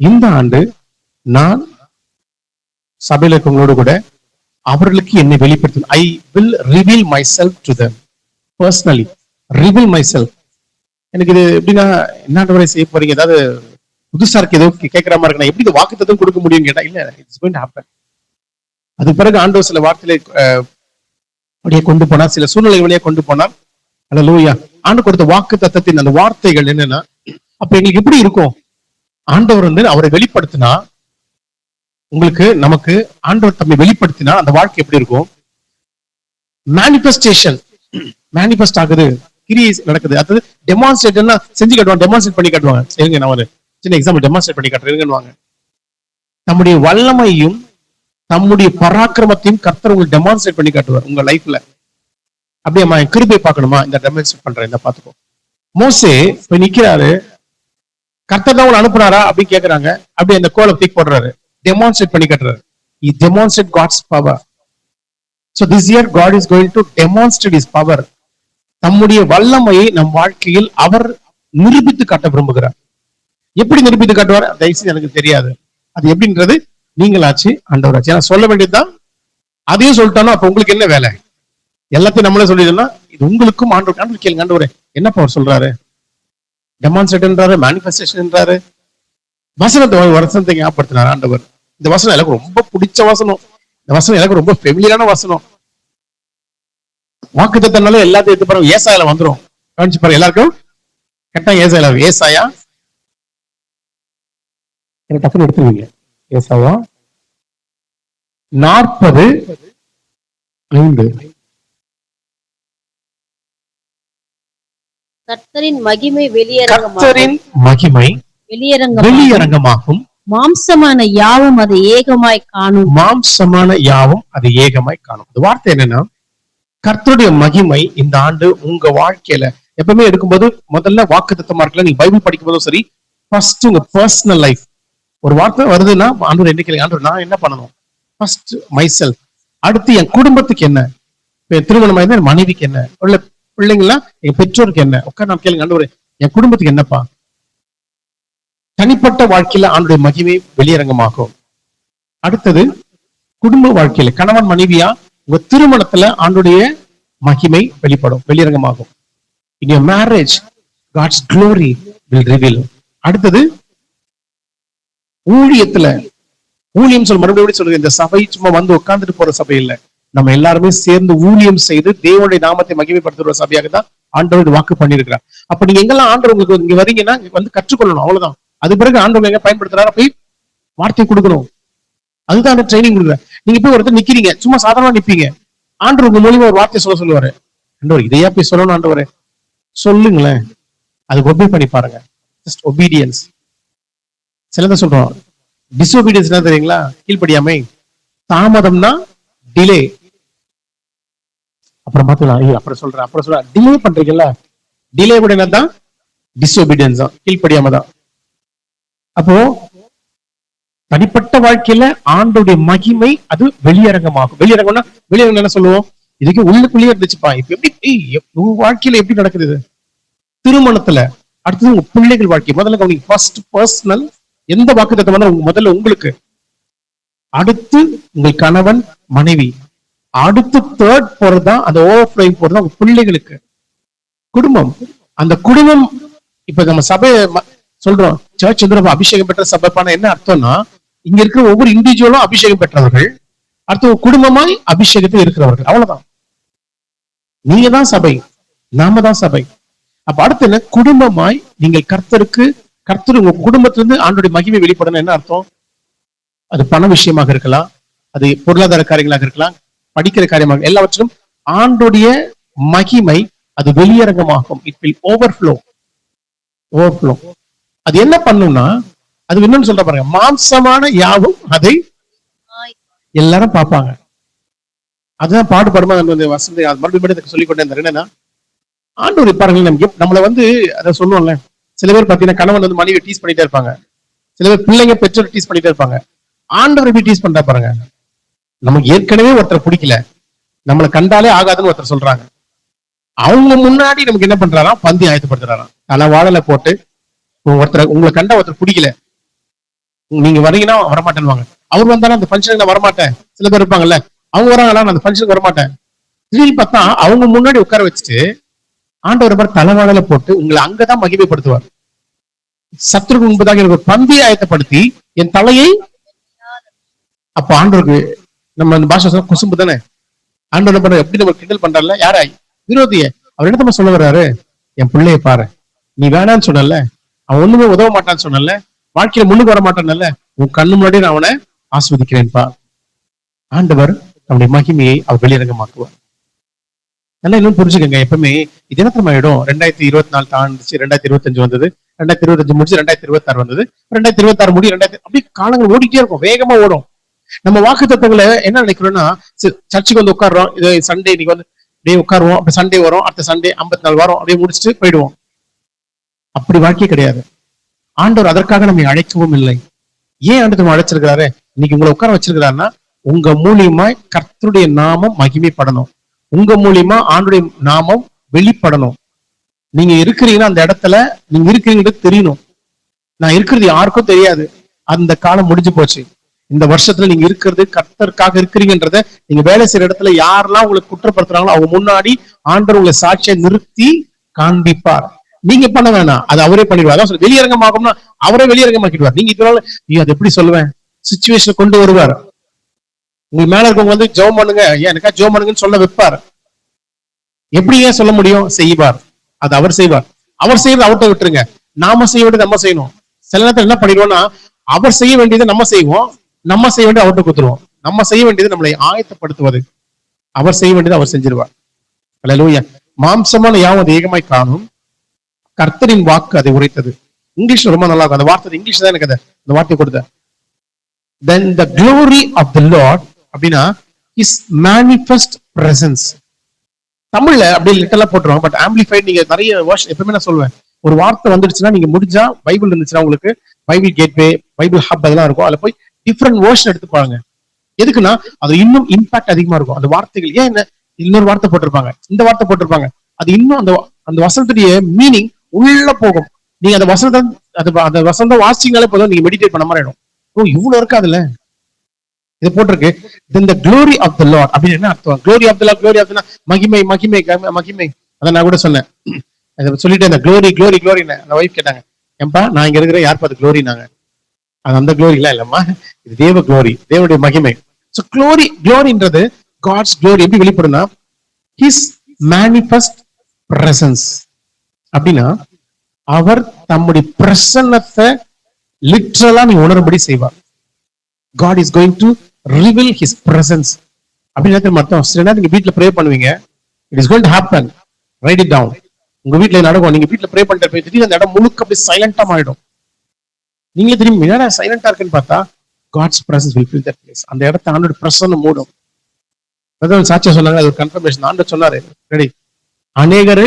இந்த ஆண்டு நான் சபையில இருக்கவங்களோடு கூட அவர்களுக்கு என்னை வெளிப்படுத்த I will reveal my self to them personally. Reveal my self. எனக்கு இது எப்படின்னா, என்ன செய்ய போறீங்க, ஏதாவது புதுசா இருக்கு, ஏதோ கேட்கிற மாதிரி இருக்கு, எப்படி வாக்குத்தத்தம் கொடுக்க முடியும் கேட்டா, இல்ல இட்ஸ் கோயிங் டு ஹேப்பன். அது பிறகு ஆண்டவர் சில வார்த்தைகளை அப்படியே கொண்டு போனார், சில சூழ்நிலை வழியா கொண்டு போனார். அல்லேலூயா. ஆண்டு கொடுத்த வாக்கு தத்தத்தின் அந்த வார்த்தைகள் என்னன்னா, அப்ப எங்களுக்கு எப்படி இருக்கும்? ஆண்டவர் அவரை வெளிப்படுத்தினா, உங்களுக்கு நமக்கு ஆண்டவர் தம்மை வெளிப்படுத்தினா அந்த வாழ்க்கை எப்படி இருக்கும்? மேனிபெஸ்டேஷன், மேனிபெஸ்ட் ஆகுது, கிரியை நடக்குது. அது டெமான்ஸ்ட்ரேட்னா செஞ்சு காட்டுவாங்க, டெமான்ஸ்ட்ரேட் பண்ணி காட்டுவாங்க. சரிங்க, நான் ஒரு சின்ன எக்ஸாம்பிள் டெமான்ஸ்ட்ரேட் பண்ணி காட்டுறேன். நம்முடைய வல்லமையும் நம்முடைய பராக்கிரமத்தையும் கர்த்தர் உங்களுக்கு டெமான்ஸ்ட்ரேட் பண்ணி காட்டுவார் உங்க லைஃப்ல. அப்படியேம்மா என் கிருபை பார்க்கணுமா, இந்த டெமான்ஸ்ட்ரேட் பண்றேன், இந்த பாத்துக்கோ. மோசே இப்ப நிக்கிறாரு, கர்த்தர் தான் உங்களை அனுப்புனாரா அப்படின்னு கேக்குறாங்க. அப்படியே அந்த கோலை தூக்கி போடுறாரு, டெமான்ஸ்ட்ரேட் பண்ணி காட்டுறாரு. He demonstrate God's power. So this year God is going to demonstrate his power. தம்முடைய வல்லமையை நம் வாழ்க்கையில் அவர் நிரூபித்து காட்ட விரும்புகிறார். எப்படி நிரூபித்து காட்டுவார் தயவுசெய்து எனக்கு தெரியாது. அது எப்படின்றது நீங்களாச்சு ஆண்டவராச்சு. ஏன்னா சொல்ல வேண்டியதுதான், அதையும் சொல்லிட்டோம்னா அப்ப உங்களுக்கு என்ன வேலை? எல்லாத்தையும் நம்மளே சொல்லிடலாம். இது உங்களுக்கும் ஆண்டவர் கேளுங்க, ஆண்டவரே என்னப்பா அவர் சொல்றாரு? டெமான்ஸ்ட்ரேட்ன்றாரு, மேனிஃபெஸ்டேஷன்ன்றாரு. வசனத்தை ஞாபகப்படுத்தினார் ஆண்டவர். இந்த வசனம் எனக்கு ரொம்ப பிடிச்ச வசனம். இந்த வசனம் எனக்கு ரொம்ப ஃபெமிலியரான வசனம். வாக்குத்தத்தனால எல்லாத்தையும் எடுத்து பாருங்க, ஏசாயால வந்துரும். கவனிச்சு பாருங்க எல்லாருக்கும். கரெக்டா ஏசாயா டக்குனு எடுத்துருவீங்க. ஏசாயா 40:5. கர்த்தரின் மகிமை வெளியரங்கமாகும். மாம்சமான யாவும் அதை ஏகமாய் காணும். அது வார்த்தை என்னன்னா, கர்த்தருடைய மகிமை இந்த ஆண்டு உங்க வாழ்க்கையில எப்பவுமே எடுக்கும்போது முதல்ல வாக்குத்தத்தமா இருக்கல. நீங்க பைபிள் படிக்கும் போதும் சரி, ஃபர்ஸ்ட் உங்க பர்சனல் லைஃப் ஒரு வார்த்தை வருதுன்னா, ஆண்டவர் என்ன கேளுங்க, ஆண்டவர் நான் என்ன பண்ணணும்? First my self. அடுத்து என் குடும்பத்துக்கு என்ன, திருமணம் ஆயிருந்தா என் மனைவிக்கு என்ன, உள்ள பிள்ளைங்களா என் பெற்றோருக்கு என்ன, உட்கார் கேளுங்க, ஆண்டவர் என் குடும்பத்துக்கு என்னப்பா? தனிப்பட்ட வாழ்க்கையில ஆண்டுடைய மகிமை வெளியரங்கமாகும். அடுத்தது குடும்ப வாழ்க்கையில கணவன் மனைவியா உங்க திருமணத்துல ஆண்டுடைய மகிமை வெளியரங்கமாகும். In your marriage, God's glory will reveal. அடுத்தது ஊழியத்துல, ஊழியம் மறுபடியும் சொல்றது, இந்த சபை சும்மா வந்து உட்கார்ந்துட்டு போற சபை இல்ல, நம்ம எல்லாருமே சேர்ந்து ஊழியம் செய்து தேவனுடைய நாமத்தை மகிமைப்படுத்துற சபையாக தான் ஆண்டவர் வாக்கு பண்ணியிருக்கிறார். அப்ப நீங்க எங்கெல்லாம் ஆண்டவர் உங்களுக்கு இங்க வரீங்கன்னா வந்து கற்றுக்கொள்ளணும், அவ்வளவுதான். அது பிறகு ஆண்டவர் எங்க பயன்படுத்துறாரு போய் வார்த்தை கொடுக்கணும். அதுதான் அந்த ட்ரைனிங் கொடுக்குற. நீங்க போய் ஒருத்தர் நிக்கிறீங்க, சும்மா சாதாரணமா நிப்பீங்க, ஆண்டவர் உங்க மூலியமா ஒரு வார்த்தை சொல்லுவாரு. ஆண்டவர் இதையா போய் சொல்லணும், ஆண்டவரே சொல்லுங்களேன். அதுக்கு ஒபே பண்ணி பாருங்க. Just obedience. சிலதை சொல்றோம், டிஸ்ஒபீடியன்ஸ் என்ன தெரியுங்களா? கீழ்படியாமை. தாமதம்னா டிலே. அப்புறம் பாத்துக்கலாம், அப்புறம் சொல்றேன் டிலே பண்றீங்கல்ல, டிலே கூட என்னதான்? டிஸ்ஒபீடியன்ஸ் தான், கீழ்படியாம தான். அப்போ தனிப்பட்ட வாழ்க்கையில ஆண்டோடைய மகிமை அது வெளியரங்கமாகும். வெளியரங்கம் என்ன சொல்லுவோம்? இதுக்கு உள்ளுக்குள்ளேயே இருந்துச்சுப்பா, இப்ப எப்படி உங்க வாழ்க்கையில எப்படி நடக்குது? திருமணத்துல, அடுத்தது உங்க பிள்ளைகள் வாழ்க்கை. முதல்ல ஃபர்ஸ்ட் பர்சனல். எந்த வாக்குத்தத்தம் வந்தா முதல்ல உங்களுக்கு, அடுத்து உங்கள் கணவன் மனைவி, அடுத்து தேர்ட் போறதுதான் அந்த ஓவர்ஃப்ளோயிங் போறதுதான் உங்க பிள்ளைகளுக்கு. குடும்பம், அந்த குடும்பம். இப்ப நம்ம சபையை சொல்றோம், சர்ச் அபிஷேகம் பெற்ற சபைப்பான என்ன அர்த்தம்னா, இங்க இருக்கிற ஒவ்வொரு இண்டிவிஜுவலும் அபிஷேகம் பெற்றவர்கள், அடுத்து குடும்பமாய் அபிஷேகத்தில் இருக்கிறவர்கள், அவ்வளவுதான். நீங்க தான் சபை, நாம தான் சபை. அப்ப அடுத்து என்ன? குடும்பமாய் நீங்கள் கர்த்தர் உங்க குடும்பத்திலிருந்து ஆண்டோடைய மகிமை வெளிப்படணும். என்ன அர்த்தம்? அது பண விஷயமாக இருக்கலாம், அது பொருளாதார காரியங்களாக இருக்கலாம், படிக்கிற காரியமாக, எல்லாவற்றிலும் ஆண்டோடைய மகிமை அது வெளியரங்கமாகும். It will overflow. அது என்ன பண்ணும்னா, அது என்னன்னு சொல்ற பாருங்க, மாம்சமான யாவும் அதை எல்லாரும் பார்ப்பாங்க. அதுதான் பாடுபடுமா வசந்தி மறுபடியும் சொல்லிக்கொண்டே இருந்தார். என்னன்னா, ஆண்டவர் பாருங்க, நம்மள அதை சொல்லுவோம்ல, சில பேர் பாத்தீங்கன்னா கணவன் மனைவி டீஸ் பண்ணிட்டே இருப்பாங்க, சில பேர் பிள்ளைங்க பெற்றோர் டீஸ் பண்ணிட்டே இருப்பாங்க. ஆண்டவர் எப்படி டீஸ் பண்றா பாருங்க. நமக்கு ஏற்கனவே ஒருத்தர் பிடிக்கல, நம்மளை கண்டாலே ஆகாதுன்னு ஒருத்தர் சொல்றாங்க, அவங்க முன்னாடி நமக்கு என்ன பண்றாராம்? பந்தி ஆயத்தப்படுத்துறாராம். தலை வாழலை போட்டு, உங்களை கண்டா ஒருத்தர் பிடிக்கல, நீங்க வரீங்கன்னா வரமாட்டேன்னு. அவர் வந்தாலும் அந்த ஃபங்க்ஷனுக்கு நான் வரமாட்டேன். சில பேர் இருப்பாங்கல்ல, அவங்க வராங்களா, நான் அந்த ஃபங்க்ஷனுக்கு வரமாட்டேன். திடீர்னு பார்த்தா அவங்க முன்னாடி உட்கார வச்சுட்டு ஆண்டவர் மாதிரி தலைவாழல போட்டு உங்களை அங்கதான் மகிமைப்படுத்துவார். சத்துருக்கு முன்பதாக எனக்கு ஒரு பந்தியை ஆயத்தப்படுத்தி என் தலையை, அப்ப ஆண்டவருக்கு நம்ம அந்த பாஷை சொல்ல குசும்பு தானே. ஆண்டவர் என்ன பண்ற, எப்படி நம்ம கிண்டல் பண்றாருல, யாரா விரோதிய. அவர் என்ன நம்ம சொல்ல வர்றாரு, என் பிள்ளைய பாரு, நீ வேணான்னு சொன்னல, அவன் ஒண்ணுமே உதவ மாட்டான்னு சொன்னல, வாழ்க்கையில முன்னுக்கு வர மாட்டான்ல, உன் கண்ணு முன்னாடி நான் அவனை ஆஸ்வதிக்கிறேன்பா. ஆண்டவர் நம்முடைய மகிமையை அவர் வெளியரங்கமாக்குவார். நல்லா இன்னும் புரிஞ்சுக்கங்க. எப்பவுமே இது என்ன தெரியுமா ஆயிடும், 2024 தாண்டிச்சு, 2025 வந்தது, 2025 முடிச்சு 2026 வந்தது, 2026 முடி 2000, அப்படியே காலங்கள் ஓடிட்டே இருக்கும், வேகமா ஓடும். நம்ம வாக்கு தத்துவங்களை என்ன நினைக்கிறோம்னா, சர்ச்சுக்கு வந்து உட்காடுறோம், இது சண்டே இன்னைக்கு வந்து அப்படியே உட்காருவோம், அப்படி சண்டே வரும், அடுத்த சண்டே 54 வாரம் அப்படியே முடிச்சுட்டு போயிடுவோம். அப்படி வாழ்க்கை கிடையாது. ஆண்டவர் அதற்காக நம்மை அழைக்கவும் இல்லை. ஏன் ஆண்டவர் அழைச்சிருக்கிறாரு, இன்னைக்கு உங்களை உட்கார வச்சிருக்கிறாருன்னா உங்க மூலியமாய் கர்த்தருடைய நாமம் மகிமைப்படணும், உங்க மூலியமா ஆண்டுடைய நாமம் வெளிப்படணும். நீங்க இருக்கிறீங்கன்னா அந்த இடத்துல நீங்க இருக்கிறீங்கிறது தெரியணும். நான் இருக்கிறது யாருக்கும் தெரியாது, அந்த காலம் முடிஞ்சு போச்சு. இந்த வருஷத்துல நீங்க இருக்கிறது கர்த்தருக்காக இருக்கிறீங்கன்றத நீங்க வேலை செய்யற இடத்துல யாரெல்லாம் உங்களுக்கு குற்றப்படுத்துறாங்களோ அவங்க முன்னாடி ஆண்டவர் உங்களை சாட்சியை நிறுத்தி காண்பிப்பார். நீங்க பண்ண வேணாம், அது அவரே பண்ணிடுவார். அதான் வெளியரங்கமாகும்னா அவரே வெளியரங்கமாக்கிடுவார். நீங்க இதனால நீ அதை எப்படி சொல்லுவேன், சிச்சுவேஷன் கொண்டு வருவார். உங்க மேல இருக்கவங்க வந்து ஜெபம் பண்ணுங்க, எனக்கா ஜெபம் பண்ணுங்கன்னு சொல்ல வைப்பார். எப்படி ஏன் சொல்ல முடியும், செய்வார். அது அவர் செய்வார். அவர் செய்யறது அவர்கிட்ட விட்டுருங்க, நாம செய்ய வேண்டியது நம்ம செய்யணும். சில நேரத்தில் என்ன பண்ணிடுவோம்னா, அவர் செய்ய வேண்டியதை நம்ம செய்வோம், நம்ம செய்ய வேண்டியது அவர்கிட்ட கொடுத்துருவோம். நம்ம செய்ய வேண்டியது நம்மளை ஆயத்தப்படுத்துவது, அவர் செய்ய வேண்டியது அவர் செஞ்சிருவார். அல்லேலூயா. மாம்சமான யாவும் அது ஏகமாய் காணும், கர்த்தரின் வாக்கு அதை உரைத்தது. இங்கிலீஷ்ல ரொம்ப நல்லா இருக்கும் அந்த வார்த்தை, இங்கிலீஷ் தான் எனக்கு அந்த வார்த்தை கொடுத்த. Then the glory of the Lord அப்படின்னா his manifest presence. தமிழ்ல அப்படியே லிட்டலா போட்டுருவாங்க, பட் ஆம்பிளிஃபைட் நீங்க நிறைய வேர்ஷன் எப்பவுமே நான் சொல்லுவேன். ஒரு வார்த்தை வந்துடுச்சுன்னா நீங்க முடிஞ்சா பைபிள் இருந்துச்சுன்னா உங்களுக்கு பைபிள் கேட்வே, பைபிள் ஹப் அதெல்லாம் இருக்கும், அதுல போய் டிஃப்ரெண்ட் வேர்ஷன் எடுத்து பாருங்க. எதுக்குன்னா அது இன்னும் இம்பாக்ட் அதிகமா இருக்கும். அந்த வார்த்தைகள் ஏன் என்ன இன்னொரு வார்த்தை போட்டிருப்பாங்க, இந்த வார்த்தை போட்டிருப்பாங்க, அது இன்னும் அந்த அந்த வசனத்துடைய மீனிங் உள்ள போகும். நீங்க அந்த வசனம் அந்த வசனம் வாசிங்களாலே போதும், நீங்க மெடிடேட் பண்ண மாதிரி ஆயிடும். ஓ இவ்வளவு இருக்கா அதுல, இது போட்டிருக்கு. Then the glory of the Lord அப்படின்னு என்ன அர்த்தம், glory of the Lord, glory of the Lord, மகிமை மகிமை மகிமை. அதான் நான் கூட சொன்னேன், சொல்லிட்டு அந்த glory glory glory. அந்த வைஃப் கேட்டாங்க, ஏன்பா நான் இங்க இருக்கிற யார் பார்த்து glory நாங்க, அது அந்த glory எல்லாம் இல்லம்மா, இது தேவ glory, தேவனுடைய மகிமை. So glory gloryன்றது God's glory எப்படி வெளிப்படும்னா his manifest presence. அப்படின்னா அவர் தம்முடைய பிரசன்னத்தை லிட்டரலா நீ உணரும்படி செய்வார். God is going to reveal his presence. அப்படின்னு அர்த்தம். சில நேரம் நீங்க வீட்டுல ப்ரே பண்ணுவீங்க, it is going to happen, write it down. உங்க வீட்டுல நடக்கும், நீங்க வீட்டுல ப்ரே பண்ணிட்டு போய் திடீர்னு அந்த இடம் முழுக்க அப்படியே சைலண்டா ஆயிடும். நீங்க திரும்பி என்னடா சைலண்டா இருக்குன்னு பார்த்தா God's presence will fill that place. அந்த இடத்தை ஆண்டோட பிரசன்னம் மூடும். அதான் சாட்சியா சொன்னாங்க, அது ஒரு கன்ஃபர்மேஷன். ஆண்டவர் சொன்னாரு, ரெடி அநேகரு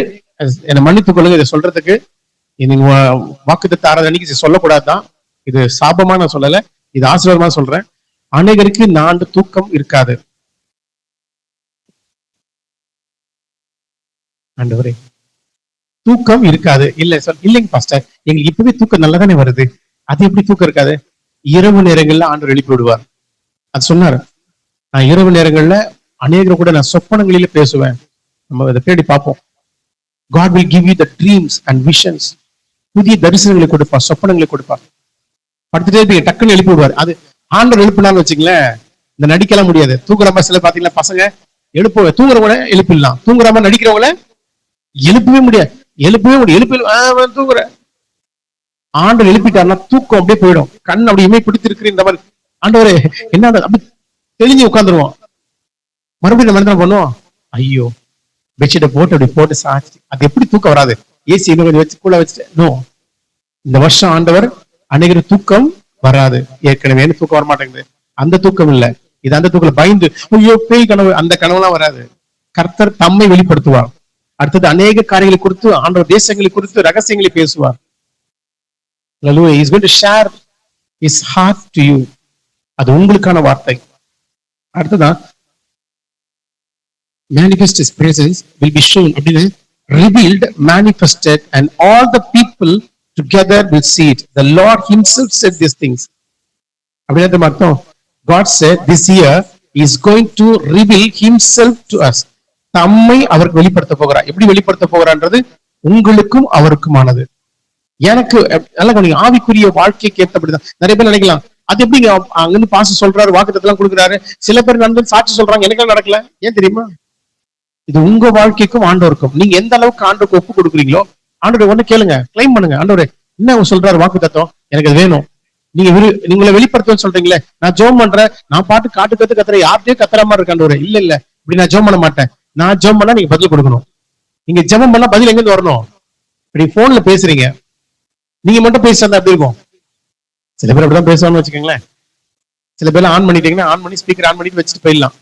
என்னை மன்னித்துக் கொள்ளுங்க, இதை சொல்றதுக்கு நீங்க வாக்குத்தத்த ஆராதனைக்கு இதை சொல்லக்கூடாதுதான், இது சாபமா நான் சொல்லல, இது ஆசீர்வாதமா சொல்றேன். அநேகருக்கு இந்த ஆண்டு தூக்கம் இருக்காது. ஆண்டவரே தூக்கம் இருக்காது இல்ல இல்லைங்க பாஸ்டர், எங்களுக்கு இப்பவே தூக்கம் நல்லா தானே வருது, அது எப்படி தூக்கம் இருக்காது? இரவு நேரங்கள்ல ஆண்டவர் எழுப்பி விடுவார். அது சொன்னாரு, நான் இரவு நேரங்கள்ல அநேகர் கூட நான் சொப்பனங்களில பேசுவேன். நம்ம இதை தேடி பார்ப்போம். God will give you the dreams and visions. புதிய தரிசனங்களை கொடுப்பார், சொப்பனங்களை கொடுப்பார். படுத்துட்டே இருப்பீங்க, டக்குன்னு எழுப்பி விடுவார். அது ஆண்டவர் எழுப்பினான்னு வச்சுங்களேன், இந்த நடிக்கலாம் முடியாது. தூங்குறமா சில பாத்தீங்களா பசங்க எழுப்ப, தூங்குறவங்கள எழுப்பிடலாம், தூங்குறமா நடிக்கிறவங்கள எழுப்பவே முடியாது, தூங்குற. ஆண்டவர் எழுப்பிட்டாருன்னா தூக்கம் அப்படியே போயிடும், கண் அப்படி இமை பிடித்திருக்கிற இந்த மாதிரி. ஆண்டவரே என்ன அப்படி தெளிஞ்சு உட்காந்துருவோம். மறுபடியும் நம்ம என்ன பண்ணுவோம், ஐயோ பெட்ஷீட்டை போட்டு அப்படி போட்டு சாச்சு, அது எப்படி தூக்கம் வராது? ஏசி இன்னும் கொஞ்சம் வச்சு கூட வச்சுட்டு. நோ, இந்த வருஷம் ஆண்டவர் அநேகர் தூக்கம் வராது. ஏற்கனவே தூக்கம் வரமாட்டேங்குது, அந்த தூக்கம் இல்ல, இது அந்த தூக்கம் பயந்து ஐயோ பேய் கனவு, அந்த கனவுலாம் வராது. கர்த்தர் தம்மை வெளிப்படுத்துவார். அடுத்தது அநேக காரியங்களை குறித்து, ஆண்டவர் தேசங்களை குறித்து ரகசியங்களை பேசுவார். He is going to share his heart to you. அது உங்களுக்கான வார்த்தை. அடுத்ததான் manifest his presence will be shown, அப்படின்னா revealed, manifested, and all the people together will see it. The Lord himself said these things. அப்படின்னா அர்த்தம், God said this year is going to reveal himself to us. தம்மை அவருக்கு வெளிப்படுத்த போகிறார். எப்படி வெளிப்படுத்த போகிறான்றது உங்களுக்கும் அவருக்குமானது. எனக்கு நல்லா கவனிங்க, ஆவிக்குரிய வாழ்க்கைக்கு ஏற்றபடிதான். நிறைய பேர் நினைக்கலாம், அது எப்படிங்க அங்கிருந்து பாச சொல்றாரு, வாக்குத்தத்தெல்லாம் கொடுக்குறாரு, சில பேர் நண்பன் சாட்சி சொல்றாங்க, எனக்கு நடக்கல. ஏன் தெரியுமா? இது உங்க வாழ்க்கைக்கும் ஆண்டவருக்கும். நீங்க எந்த அளவுக்கு ஆண்டவருக்கு ஒப்பு கொடுக்குறீங்களோ, ஆண்டவரை ஒண்ணு கேளுங்க, கிளைம் பண்ணுங்க. ஆண்டவரே என்ன சொல்றாரு வாக்குத்தத்தம், எனக்கு அது வேணும். நீங்க நீங்களை வெளிப்படுத்துவேன்னு சொல்றீங்களே, நான் ஜெபம் பண்றேன், நான் பாட்டு காட்டு கத்துறேன், யார்கிட்டயும் கத்துற மாதிரி இருக்கு ஆண்டவரே. இல்ல இல்ல, இப்படி நான் ஜெபம் பண்ண மாட்டேன். நான் ஜெபம் பண்ணா நீங்க பதில் கொடுக்கணும். நீங்க ஜெபம் பண்ணா பதில் எங்க இருந்து வரணும்? இப்படி போன்ல பேசுறீங்க, நீங்க மட்டும் பேசுறதா எப்படி இருக்கும்? சில பேர் அப்படிதான் பேசுவான்னு வச்சுக்கோங்களேன். சில பேர் ஆன் பண்ணிட்டீங்கன்னா ஆன் பண்ணி ஸ்பீக்கர் ஆன் பண்ணிட்டு வச்சுட்டு போயிடலாம்.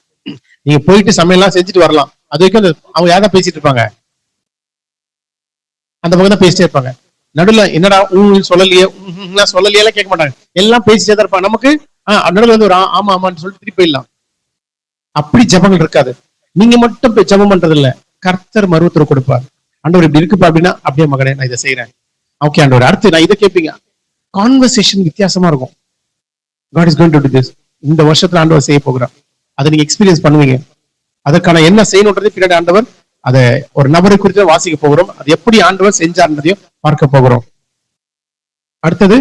நீங்க போயிட்டு சமையல்லாம் செஞ்சுட்டு வரலாம். அது வரைக்கும் அவங்க யாரா பேசிட்டு இருப்பாங்க, அந்த பக்கம் தான் பேசிட்டே இருப்பாங்க. நடுல என்னடா சொல்லலையே சொல்லலையே கேட்க மாட்டாங்க, எல்லாம் பேசிட்டே தான் இருப்பாங்க. நமக்கு நடுல வந்து ஒரு ஆமா ஆமான்னு சொல்லிட்டு திருப்பி போயிடலாம். அப்படி ஜபங்கள் இருக்காது. நீங்க மட்டும் ஜபம் பண்றது இல்ல, கர்த்தர் மருவத்தர் கொடுப்பார். ஆண்டவர் இப்படி இருக்குப்பா அப்படின்னா, அப்படியே மகனே நான் இதை செய்யறேன், ஓகே ஆண்டவர் அடுத்து நான் இதை கேட்பீங்க. கான்வர்சேஷன் வித்தியாசமா இருக்கும். God is going to do this. இந்த வருஷத்துல ஆண்டவர் செய்ய போகிறார். அதை நீங்க எக்ஸ்பீரியன்ஸ் பண்ணுவீங்க. அதற்கான என்ன செய்யணுன்றது பின்னாடி ஆண்டவர் அதை ஒரு நபரை குறித்து வாசிக்க போகிறோம். அது எப்படி ஆண்டவர் செஞ்சார்ன்றதையும் பார்க்க போகிறோம். அடுத்தது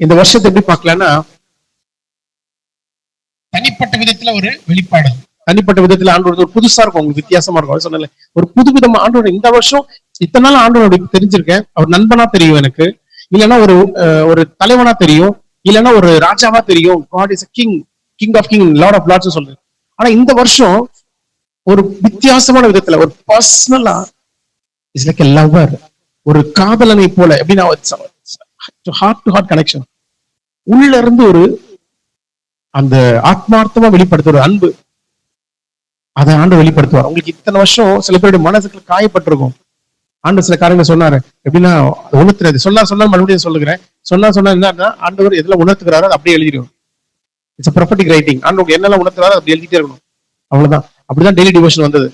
இந்த வருஷத்தை எப்படி பார்க்கலாம்னா, தனிப்பட்ட விதத்துல ஒரு வெளிப்பாடு, தனிப்பட்ட விதத்துல ஆண்டவர் ஒரு புதுசா இருக்கும், உங்களுக்கு வித்தியாசமா இருக்கும். சொன்னல ஒரு புது விதமா ஆண்டவர் இந்த வருஷம் இத்தனை நாள் ஆண்டவர் தெரிஞ்சிருக்கேன், அவர் நண்பனா தெரியும் எனக்கு, இல்லைன்னா ஒரு தலைவனா தெரியும், இல்லைன்னா ஒரு ராஜாவா தெரியும். God is a king, king of king, lord of lords சொல்றேன். ஆனா இந்த வருஷம் ஒரு வித்தியாசமான விதத்துல ஒரு பர்சனலா இஸ் லைக் எ லவர், ஒரு காதலனை போல, எப்படின்னா ஹார்ட் டு ஹார்ட் கனெக்ஷன், உள்ள இருந்து ஒரு அந்த ஆத்மார்த்தமா வெளிப்படுத்துற அன்பு, அதை ஆண்டு வெளிப்படுத்துவார். உங்களுக்கு இத்தனை வருஷம் சில பேருடைய மனசுக்கு காயப்பட்டிருக்கும். ஆண்டு சில காரியங்கள் சொன்னாரு, எப்படின்னா உணர்த்துறது சொன்னா மறுபடியும் சொல்லுகிறேன். சொன்னா என்னன்னா, ஆண்டவர் எதுல உணர்த்துக்கிறாரோ அது அப்படியே எழுதிடும். It's prophetic writing. ஆண்டவர் என்னெல்லாம் உணர்த்துறாரோ அப்படி எழுதிட்டே இருக்கணும். அவ்வளவுதான். அப்படிதான் டெய்லி டிவோஷன் வந்தது.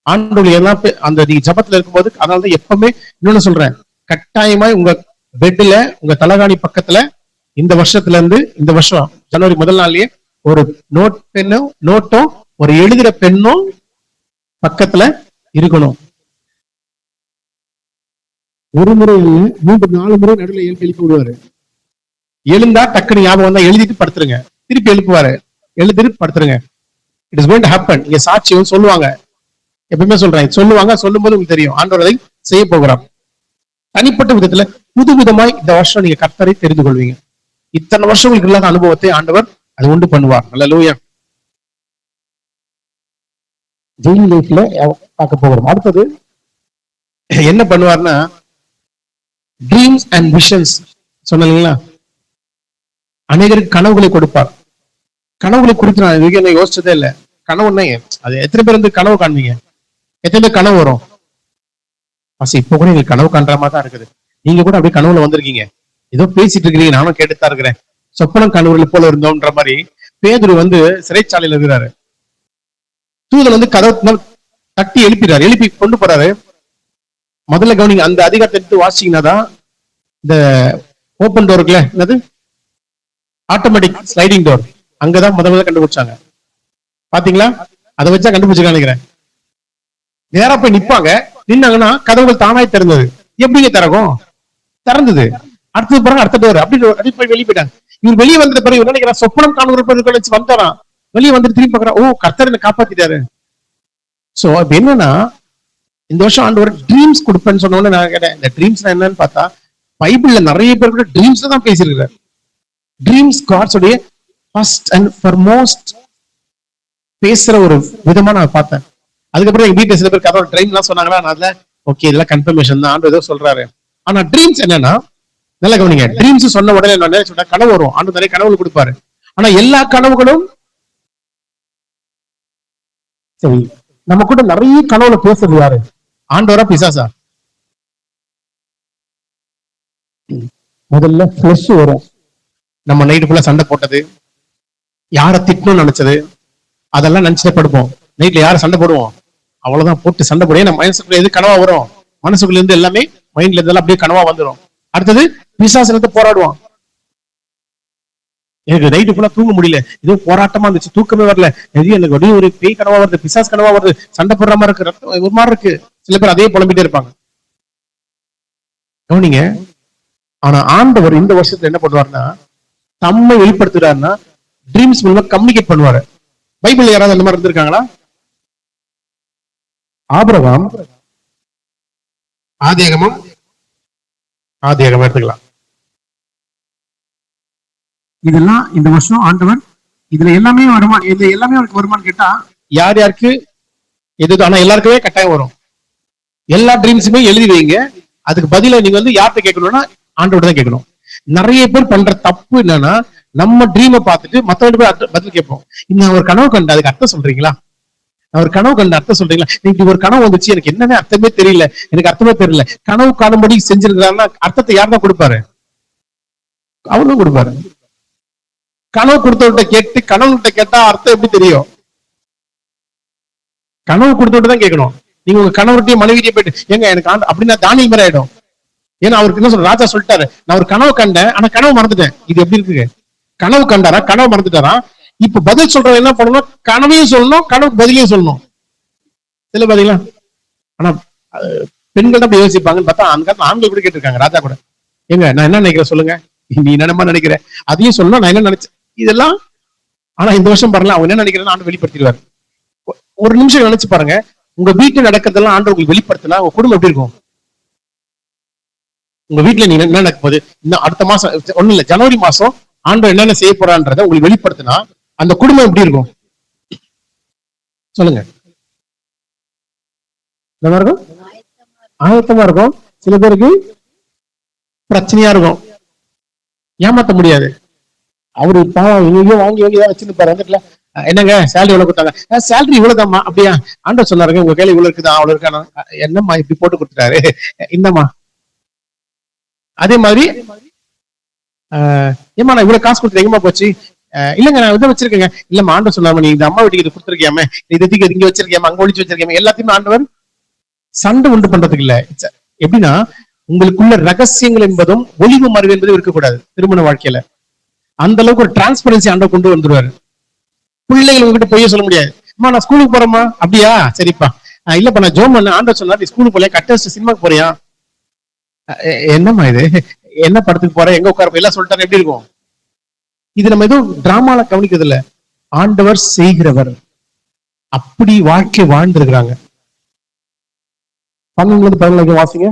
ஆண்டவர் எல்லாம் அந்த நீங்க ஜபத்துல இருக்கும்போது, அதனாலதான் எப்பவுமே இன்னொன்னு சொல்றேன், கட்டாயமாய் உங்க பெட்ல உங்க தலகாணி பக்கத்துல இந்த வருஷத்துல இருந்து இந்த வருஷம் ஜனவரி முதல் நாள்லயே ஒரு நோட்டும் ஒரு எழுதுற பெண்ணும் பக்கத்துல இருக்கணும். ஒரு முறை 3-4 முறை நடுவில் எழுப்பி விடுவாரு. எழுந்தா டக்குனு ஞாபகம் வந்தா எழுதிட்டு படுத்துருங்க, திருப்பி எழுப்புவாரு, எழுதிட்டு படுத்துருங்க. It is going to happen. நீங்க சாட்சியும் சொல்லுவாங்க, எப்பவுமே சொல்றேன், சொல்லுவாங்க. சொல்லும் போது உங்களுக்கு தெரியும் ஆண்டவர் அதை செய்ய போகிறார். தனிப்பட்ட விதத்துல புது விதமாய் இந்த வருஷம் நீங்க கர்த்தரை தெரிந்து கொள்வீங்க. இத்தனை வருஷம் உங்களுக்கு இல்லாத அனுபவத்தை ஆண்டவர் அது உண்டு பண்ணுவார். அல்லேலூயா. டெய்லி லைஃப்ல பார்க்க போகிறோம். அடுத்தது என்ன பண்ணுவார்னா, ட்ரீம்ஸ் அண்ட் விஷன்ஸ் சொன்னீங்களா, அநேகருக்கு கனவுகளை கொடுப்பார். கனவுகளை குறித்து நான் இதுக்கு யோசிச்சதே இல்லை. கனவுன்னா அது எத்தனை பேர் வந்து கனவு காண்பீங்க? எத்தனை பேர் கனவு வரும்? இப்ப கூட நீங்க கனவு காண்ற மாதிரி தான் இருக்குது. நீங்க கூட அப்படியே கனவுல வந்திருக்கீங்க, ஏதோ பேசிட்டு இருக்கிறீங்க, நானும் கேட்டுத்தான் இருக்கிறேன். சொப்பனம் கனவுகளை போல இருந்தோம்ன்ற மாதிரி பேதுரு வந்து சிறைச்சாலையில இருக்கிறாரு. தூதன் வந்து கதவு தட்டி எழுப்பிடுறாரு, எழுப்பி கொண்டு போறாரு. முதல்ல கவனிங்க, அந்த அதிகாரத்தை எடுத்து வாசிச்சீங்கன்னா தான் இந்த ஓப்பன் டோர் இருக்குல்ல, என்னது ஆட்டோமேட்டிக் ஸ்லைடிங் டோர், அங்கதான் முதல்ல கண்டுபிடிச்சாங்க. பாத்தீங்களா? அதை வச்சா கண்டுபிடிச்சிருக்கான்னு நினைக்கிறேன். நேரா போய் நிப்பாங்க, நின்னாங்கன்னா கதவுகள் தானாய் திறந்தது. எப்படிங்க திறக்கும்? திறந்தது. அடுத்தது பாருங்க, அடுத்த டோர் அப்படி போய் வெளியே போயிட்டாங்க. இவர் வெளியே வந்த பிறகு நினைக்கிறேன் சொப்பனம் காணுகிற வச்சு வந்தாராம். வெளியே வந்துட்டு திரும்பி பார்க்கறா, ஓ கர்த்தர் என்ன காப்பாத்திட்டாரு. சோ இப்ப என்னன்னா, இந்த வருஷம் ஆண்டவர் ட்ரீம்ஸ் கொடுப்பேன்னு சொன்னோன்னு நான் கேட்டேன், இந்த ட்ரீம்ஸ் என்னன்னு பார்த்தா பைபிள்ல நிறைய பேர் கூட ட்ரீம்ஸ் தான் பேசியிருக்கிறார். ட்ரீம்ஸ் காட்ஸ் உடைய ஃபர்ஸ்ட் அண்ட் ஃபார்மோஸ்ட் பேசுற ஒரு விதமா நான் பார்த்தேன். அதுக்கப்புறம் எங்க வீட்டுல சில பேர் கதை ட்ரீம் எல்லாம் சொன்னாங்கன்னா, நான் அதுல ஓகே இதெல்லாம் கன்ஃபர்மேஷன் தான், ஆண்டு ஏதோ சொல்றாரு. ஆனா ட்ரீம்ஸ் என்னன்னா, நல்லா கவனிங்க, ட்ரீம்ஸ் சொன்ன உடனே என்ன கனவு வரும், ஆண்டு நிறைய கனவுகள் கொடுப்பாரு. ஆனா எல்லா கனவுகளும் சரி, நம்ம கூட நிறைய கனவுல பேசுறது யாரு? ஆண்டவரா பிசாசா? முதல்ல ஃபிளஷ் வரும். நம்ம நைட்டுக்குள்ள சண்டை போட்டது, யார திட்டணும்னு நினைச்சது, அதெல்லாம் நினைச்சிட்டே படுப்போம். நைட்ல யார சண்டை போடுவோம், அவ்வளவுதான் போட்டு சண்டை போடுவோம். நம்ம மனசுக்குள்ள எது கனவா வரும், மனசுக்குள்ள இருந்து எல்லாமே மைண்ட்ல இருந்தெல்லாம் அப்படியே கனவா வந்துடும். அடுத்தது பிசாசனத்தை போராடுவான். எனக்கு நைட்டு ஃபுல்லா தூங்க முடியல, ஏதோ போராட்டமா இருந்துச்சு, தூக்கமே வரல, எது எனக்கு அப்படியே ஒரு பேய் கனவா வருது, பிசாஸ் கனவா வருது, சண்டை போடுற மாதிரி இருக்கு, ரத்தம் ஒரு மாதிரி இருக்கு. சில பேர் அதே புலம்பிட்டே இருப்பாங்க. கவனிங்க. ஆனா ஆண்டவர் இந்த வருஷத்துல என்ன பண்ணுவாருன்னா, தம்மை வெளிப்படுத்துறாருன்னா ட்ரீம்ஸ் மூலமா கம்யூனிகேட் பண்ணுவாரு. பைபிள் யாராவது அந்த மாதிரி இருந்திருக்காங்களா? ஆபிரகாம், ஆதியாகமம் எடுத்துக்கலாம். இதெல்லாம் இந்த வருஷம் ஆண்டவர் இதுல எல்லாமே வருமா, இது எல்லாமே அவருக்கு வருமானு கேட்டா யார் யாருக்கு எது, ஆனா எல்லாருக்குமே கட்டாயம் வரும். எல்லா ட்ரீம்ஸுமே எழுதி வைங்க. அதுக்கு பதிலா நீங்க வந்து யார்கிட்ட கேட்கணும்னா ஆண்டோட தான் கேட்கணும். நிறைய பேர் பண்ற தப்பு என்னன்னா, நம்ம ட்ரீமை பார்த்துட்டு மத்தவங்க போய் பதில் கேட்போம். இன்னும் ஒரு கனவு கண்டு அதுக்கு அர்த்தம் சொல்றீங்களா, நான் ஒரு கனவு கண்டு அர்த்தம் சொல்றீங்களா, நீங்க ஒரு கனவு வந்துச்சு எனக்கு என்னன்னு அர்த்தமே தெரியல, எனக்கு அர்த்தமே தெரியல, கனவு காணும்படி செஞ்சிருக்கிறாருன்னா அர்த்தத்தை யார் தான் கொடுப்பாரு? அவரும் கொடுப்பாரு. கனவு கொடுத்தவர்கிட்ட கேட்டு கனவுகிட்ட கேட்டா அர்த்தம் எப்படி தெரியும்? கனவு கொடுத்தவர்கிட்ட தான் கேட்கணும். நீங்க உங்க கணவர்கிட்டயே மனைவியே போயிட்டு ஏங்க எனக்கு அப்படின்னா தானியல் மாதிரி ஆயிடும். ஏன்னா அவருக்கு என்ன சொல்ற, ராஜா சொல்லிட்டாரு நான் ஒரு கனவு கண்டேன் ஆனா கனவு மறந்துட்டேன். இது எப்படி இருக்கு? கனவு கண்டாரா, கனவு மறந்துட்டாரா? இப்ப பதில் சொல்றவங்க என்ன பண்ணணும், கனவையும் சொல்லணும் கனவுக்கு பதிலையும் சொல்லணும். இல்ல பாத்தீங்களா? ஆனா பெண்கள் தான் யோசிப்பாங்கன்னு பார்த்தா அந்த காலத்துல ஆண்கள் கூட கேட்டிருக்காங்க, ராஜா கூட, ஏங்க நான் என்ன நினைக்கிறேன் சொல்லுங்க, நீ என்னமா நினைக்கிற, அதையும் சொல்லணும் நான் என்ன நினைச்சேன் இதெல்லாம். ஆனா இந்த வருஷம் பாருங்க, அவங்க என்ன நினைக்கிறேன்னு ஆண்டு வெளிப்படுத்திடுவாரு. ஒரு நிமிஷம் நினைச்சு பாருங்க, உங்க வீட்டுல நடக்கிறதெல்லாம் ஆண்டு உங்களுக்கு வெளிப்படுத்தினா உங்க குடும்பம் எப்படி இருக்கும்? உங்க வீட்டுல நீங்க என்ன நடக்க போகுது, இன்னும் அடுத்த மாசம் ஒண்ணு இல்ல, ஜனவரி மாசம் ஆண்டு என்னென்ன செய்ய போறான்றத உங்களுக்கு வெளிப்படுத்தினா அந்த குடும்பம் எப்படி இருக்கும் சொல்லுங்க? இருக்கும், ஆயத்தமா இருக்கும். சில பேருக்கு பிரச்சனையா இருக்கும், ஏமாத்த முடியாது. அவரு பாவம் எங்கேயோ வாங்கி வாங்கி தான் வச்சிருப்பாரு. வந்துட்டுல என்னங்க சேலரி இவ்வளவு கொடுத்தாங்க, சேலரி இவ்வளவுதாம்மா, அப்படியா ஆண்டவர் சொன்னாருங்க உங்க கையில இவ்வளவு இருக்குதா, அவ்வளவு இருக்கானா, என்னம்மா இப்படி போட்டு கொடுத்துட்டாரு, இந்தம்மா. அதே மாதிரி ஏமா நான் இவ்வளவு காசு கொடுத்து எங்கம்மா போச்சு, இல்லங்க நான் இதை வச்சிருக்கேங்க, இல்லம்மா ஆண்டவர் சொன்னாம நீ இந்த அம்மா வீட்டுக்கு இது கொடுத்துருக்கியாம, இதுக்கு இங்க வச்சிருக்கியாம, அங்க ஒழிச்சு வச்சிருக்கியாம, எல்லாத்தையுமே ஆண்டவர் சண்டை உண்டு பண்றதுக்கு இல்ல. எப்படின்னா உங்களுக்குள்ள ரகசியங்கள் என்பதும் ஒளிவு மறைவு என்பதும் இருக்கக்கூடாது. திருமண வாழ்க்கையில அந்த அளவுக்கு ஒரு டிரான்ஸ்பரன்சி ஆண்டவர் கொண்டு வந்துருவாரு. பிள்ளைகள் உங்ககிட்ட போய் சொல்ல முடியாது, அம்மா நான் ஸ்கூலுக்கு போறேம்மா, அப்படியா சரிப்பா, இல்லப்பா நான் ஜோம் பண்ண ஆண்டவர் சொன்னா நீ ஸ்கூலுக்கு போல கட்டஸ்ட் சினிமாக்கு போறியா, என்னம்மா இது, என்ன படத்துக்கு போற, எங்க உட்கார எல்லாம் சொல்லிட்டாரு, எப்படி இருக்கும்? இது நம்ம எதுவும் டிராமால கவனிக்கிறது இல்ல, ஆண்டவர் செய்கிறவர். அப்படி வாழ்க்கை வாழ்ந்திருக்கிறாங்க. 12 வாசிங்க,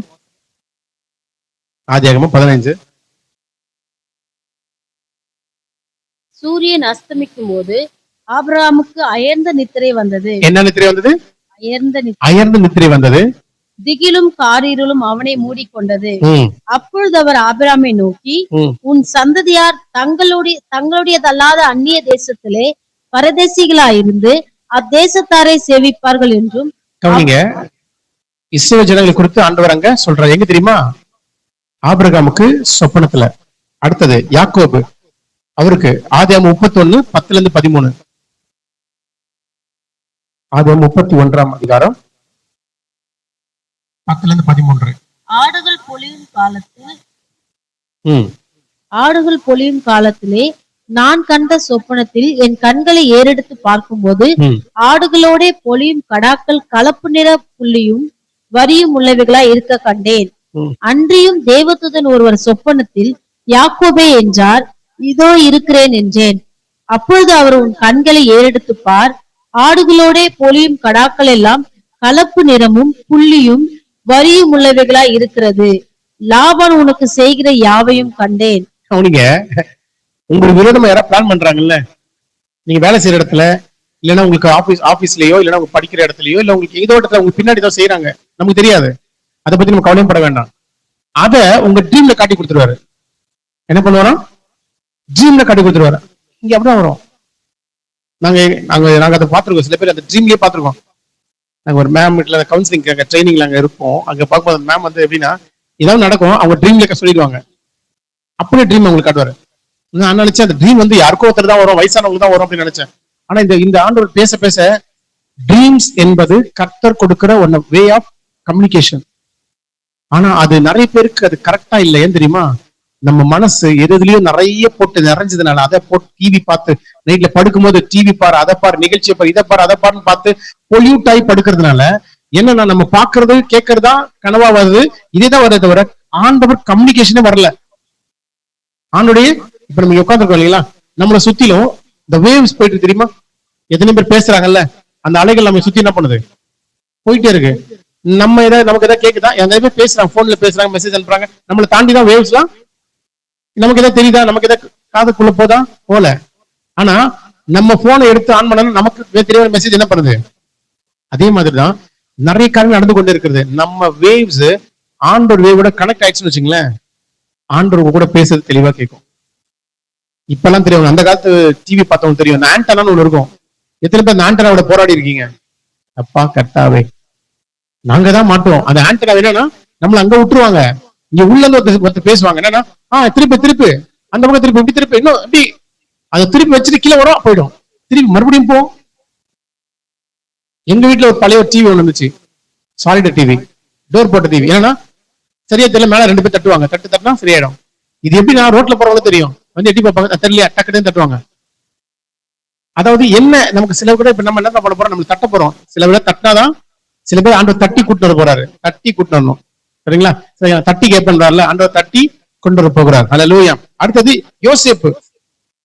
ஆதியாகமம் 15. சூரியன் அஸ்தமிக்கும் போது ஆபிரகாமுக்கு அயர்ந்த நித்திரை வந்தது. என்ன நித்திரை வந்தது? அயர்ந்த நித்திரை வந்தது. திகிலும் காரிருளும் அவனை மூடிக்கொண்டது. அப்பொழுது அவர் ஆபிரகாமை நோக்கி, உன் சந்ததியார் தங்களுடையதல்லாத அந்நிய தேசத்திலே பரதேசிகளாயிருந்து அத்தேசத்தாரை சேவிப்பார்கள் என்றும். கவனிங்க, இஸ்ரவேல் ஜனங்களை குறித்து ஆண்டவர் அங்க சொல்றாரு. எங்க தெரியுமா? ஆபிரகாமுக்கு சொப்பனத்துல. அடுத்தது யாக்கோபு, அவருக்கு ஆதியாகமம் 31 10-13. ஆதியாகமம் 31 அதிகாரம் 10-13. ஆடுகள் பொழியும் காலத்திலே நான் கண்ட சொப்பனத்தில் என் கண்களை ஏறெடுத்து பார்க்கும்போது ஆடுகளோட பொழியும் கடாக்கள் கலப்பு நிற புள்ளியும் வரியும் உள்ளவைகளாய் இருக்க கண்டேன். அன்றியும் தேவதூதன் ஒருவர் சொப்பனத்தில் யாக்கோபே என்றார், இதோ இருக்கிறேன் என்றேன். அப்பொழுது அவர், உன் கண்களை ஏறெடுத்து பார், ஆடுகளோட பொழியும் கடாக்கள் எல்லாம் கலப்பு நிறமும் புள்ளியும் வரியும் உள்ளவைகளாய் இருக்கிறது. லாபான் உனக்கு செய்கிற யாவையும் கண்டேன். அவனிங்க உங்களுக்கு விரோதமா யாராவது பிளான் பண்றாங்கல்ல, நீங்க வேலை செய்யற இடத்துல, இல்லைன்னா உங்களுக்கு ஆபீஸ்லயோ, இல்லைன்னா உங்க படிக்கிற இடத்துலயோ, இல்ல உங்களுக்கு ஏதோ இடத்துல உங்களுக்கு பின்னாடி தான் செய்யறாங்க, நமக்கு தெரியாது, அதை பத்தி நம்ம கவலையும் பட வேண்டாம். அத உங்க ட்ரீம்ல காட்டி கொடுத்துருவாரு. என்ன பண்ணுவாராம்? ட்ரீம்ல காட்டி கொடுத்துருவாரு. இங்க அப்படிதான் வரும். நாங்க அதை பார்த்திருக்கோம். சில பேர் அந்த ட்ரீம்லயே பார்த்திருக்கோம். நாங்க ஒரு மேம் வீட்டுல கவுன்சிலிங் ட்ரைனிங்ல அங்க இருப்போம். அங்க பார்க்கும்போது அந்த மேம் வந்து எப்படின்னா, ஏதாவது நடக்கும், அவங்க ட்ரீம்ல சொல்லிடுவாங்க. அப்படியே ட்ரீம் அவங்களுக்கு காட்டுவாரு. நான் நினைச்சேன் அந்த ட்ரீம் வந்து யாருக்கோ ஒருத்தர் தான் வரும், வயசானவங்களுக்கு தான் வரும் அப்படின்னு நினைச்சேன். ஆனா இந்த ஆண்டவர் பேச பேச ட்ரீம்ஸ் என்பது கர்த்தர் கொடுக்கிற ஒரு வே ஆஃப் கம்யூனிகேஷன். ஆனா அது நிறைய பேருக்கு அது கரெக்டா இல்லை. ஏன் தெரியுமா? நம்ம மனசு எதுலயும் நிறைய போட்டு நிறைஞ்சதுனால அதை போட்டு டிவி பார்த்து நைட்ல படுக்கும்போது டிவி பாரு, அதை பாரு, நிகழ்ச்சியை பாரு, இதை பாரு, அதை பாருன்னு பார்த்து பொல்யூட் ஆகி படுக்கிறதுனால என்னன்னா நம்ம பாக்குறது கேட்கறதா கனவா வருது, இதேதான் வருது தவிர ஆண்டவர் கம்யூனிகேஷனே வரல. ஆண்டுடைய இப்ப நம்ம உட்காந்துருக்கோம் இல்லைங்களா, நம்மளை சுத்திலும் இந்த வேவ்ஸ் போயிட்டு தெரியுமா, எத்தனை பேர் பேசுறாங்கல்ல, அந்த அலைகள் நம்ம சுத்தி என்ன பண்ணுது, போயிட்டே இருக்கு. நம்ம ஏதாவது நமக்கு ஏதாவது கேக்குதா, நிறைய பேர் பேசுறாங்க, போன்ல பேசுறாங்க, மெசேஜ் அனுப்புறாங்க, நம்மளை தாண்டி தான் வேவ்ஸ் எல்லாம். நமக்கு ஏதாவது தெரியுதா, நமக்கு ஏதாவது காதுக்குள்ள போதா போல. ஆனா நம்ம போனை எடுத்து ஆன் பண்ணணும், நமக்கு தெரியாத மெசேஜ் என்ன பண்ணுது. அதே மாதிரிதான் நிறைய காரியங்கள் நடந்து கொண்டே இருக்கிறது. நம்ம வேவ்ஸ் ஆண்டோர் வேவோட கனெக்ட் ஆயிடுச்சுன்னு வச்சுங்களேன், ஆண்டோர் கூட பேசுறது தெளிவா கேட்கும். இப்பெல்லாம் தெரியும், அந்த காலத்து டிவி பார்த்தவங்க தெரியும், இந்த ஆண்டனான்னு ஒண்ணு இருக்கும். எத்தனை பேர் அந்த ஆண்டனாவோட போராடி இருக்கீங்க? அப்பா கட்டாவே நாங்க தான் மாட்டோம். அந்த ஆண்டனா என்னன்னா நம்மள அங்க விட்டுருவாங்க, இங்க உள்ள ஒருத்தர் பேசுவாங்க என்னன்னா, திருப்பி அந்த பக்கம் திருப்பி இப்படி திருப்பி இன்னும் இப்படி அதை திருப்பி வச்சுட்டு கீழே வரும், போயிடும், திருப்பி மறுபடியும் போ. எங்க வீட்டுல ஒரு பழைய டிவி ஒண்ணு இருந்துச்சு, சாலிடர் டிவி, டோர் போட்ட டிவி. ஏன்னா சரியா தெரியல, மேல 2 பேர் தட்டுவாங்க, தட்டுனா சரியாயிடும். இது எப்படி நான் ரோட்ல போறவங்க தெரியும், வந்து எட்டி பார்ப்பாங்க, தெரியலையா டக்குன்னு தட்டுவாங்க. அதாவது என்ன, நமக்கு சில கூட இப்ப நம்ம என்ன பண்ண போறோம், நம்ம தட்ட போறோம், சில பேர் தட்டினாதான், சில பேர் ஆண்டவர் தட்டி கூட்டு வர போறாரு, தட்டி கூட்டு வரணும், சரிங்களா? தட்டி கேட்பன்றாருல, ஆண்டவர் தட்டி கொண்டு வர போகிறார். அல்லேலூயா. அடுத்தது யோசேப்பு.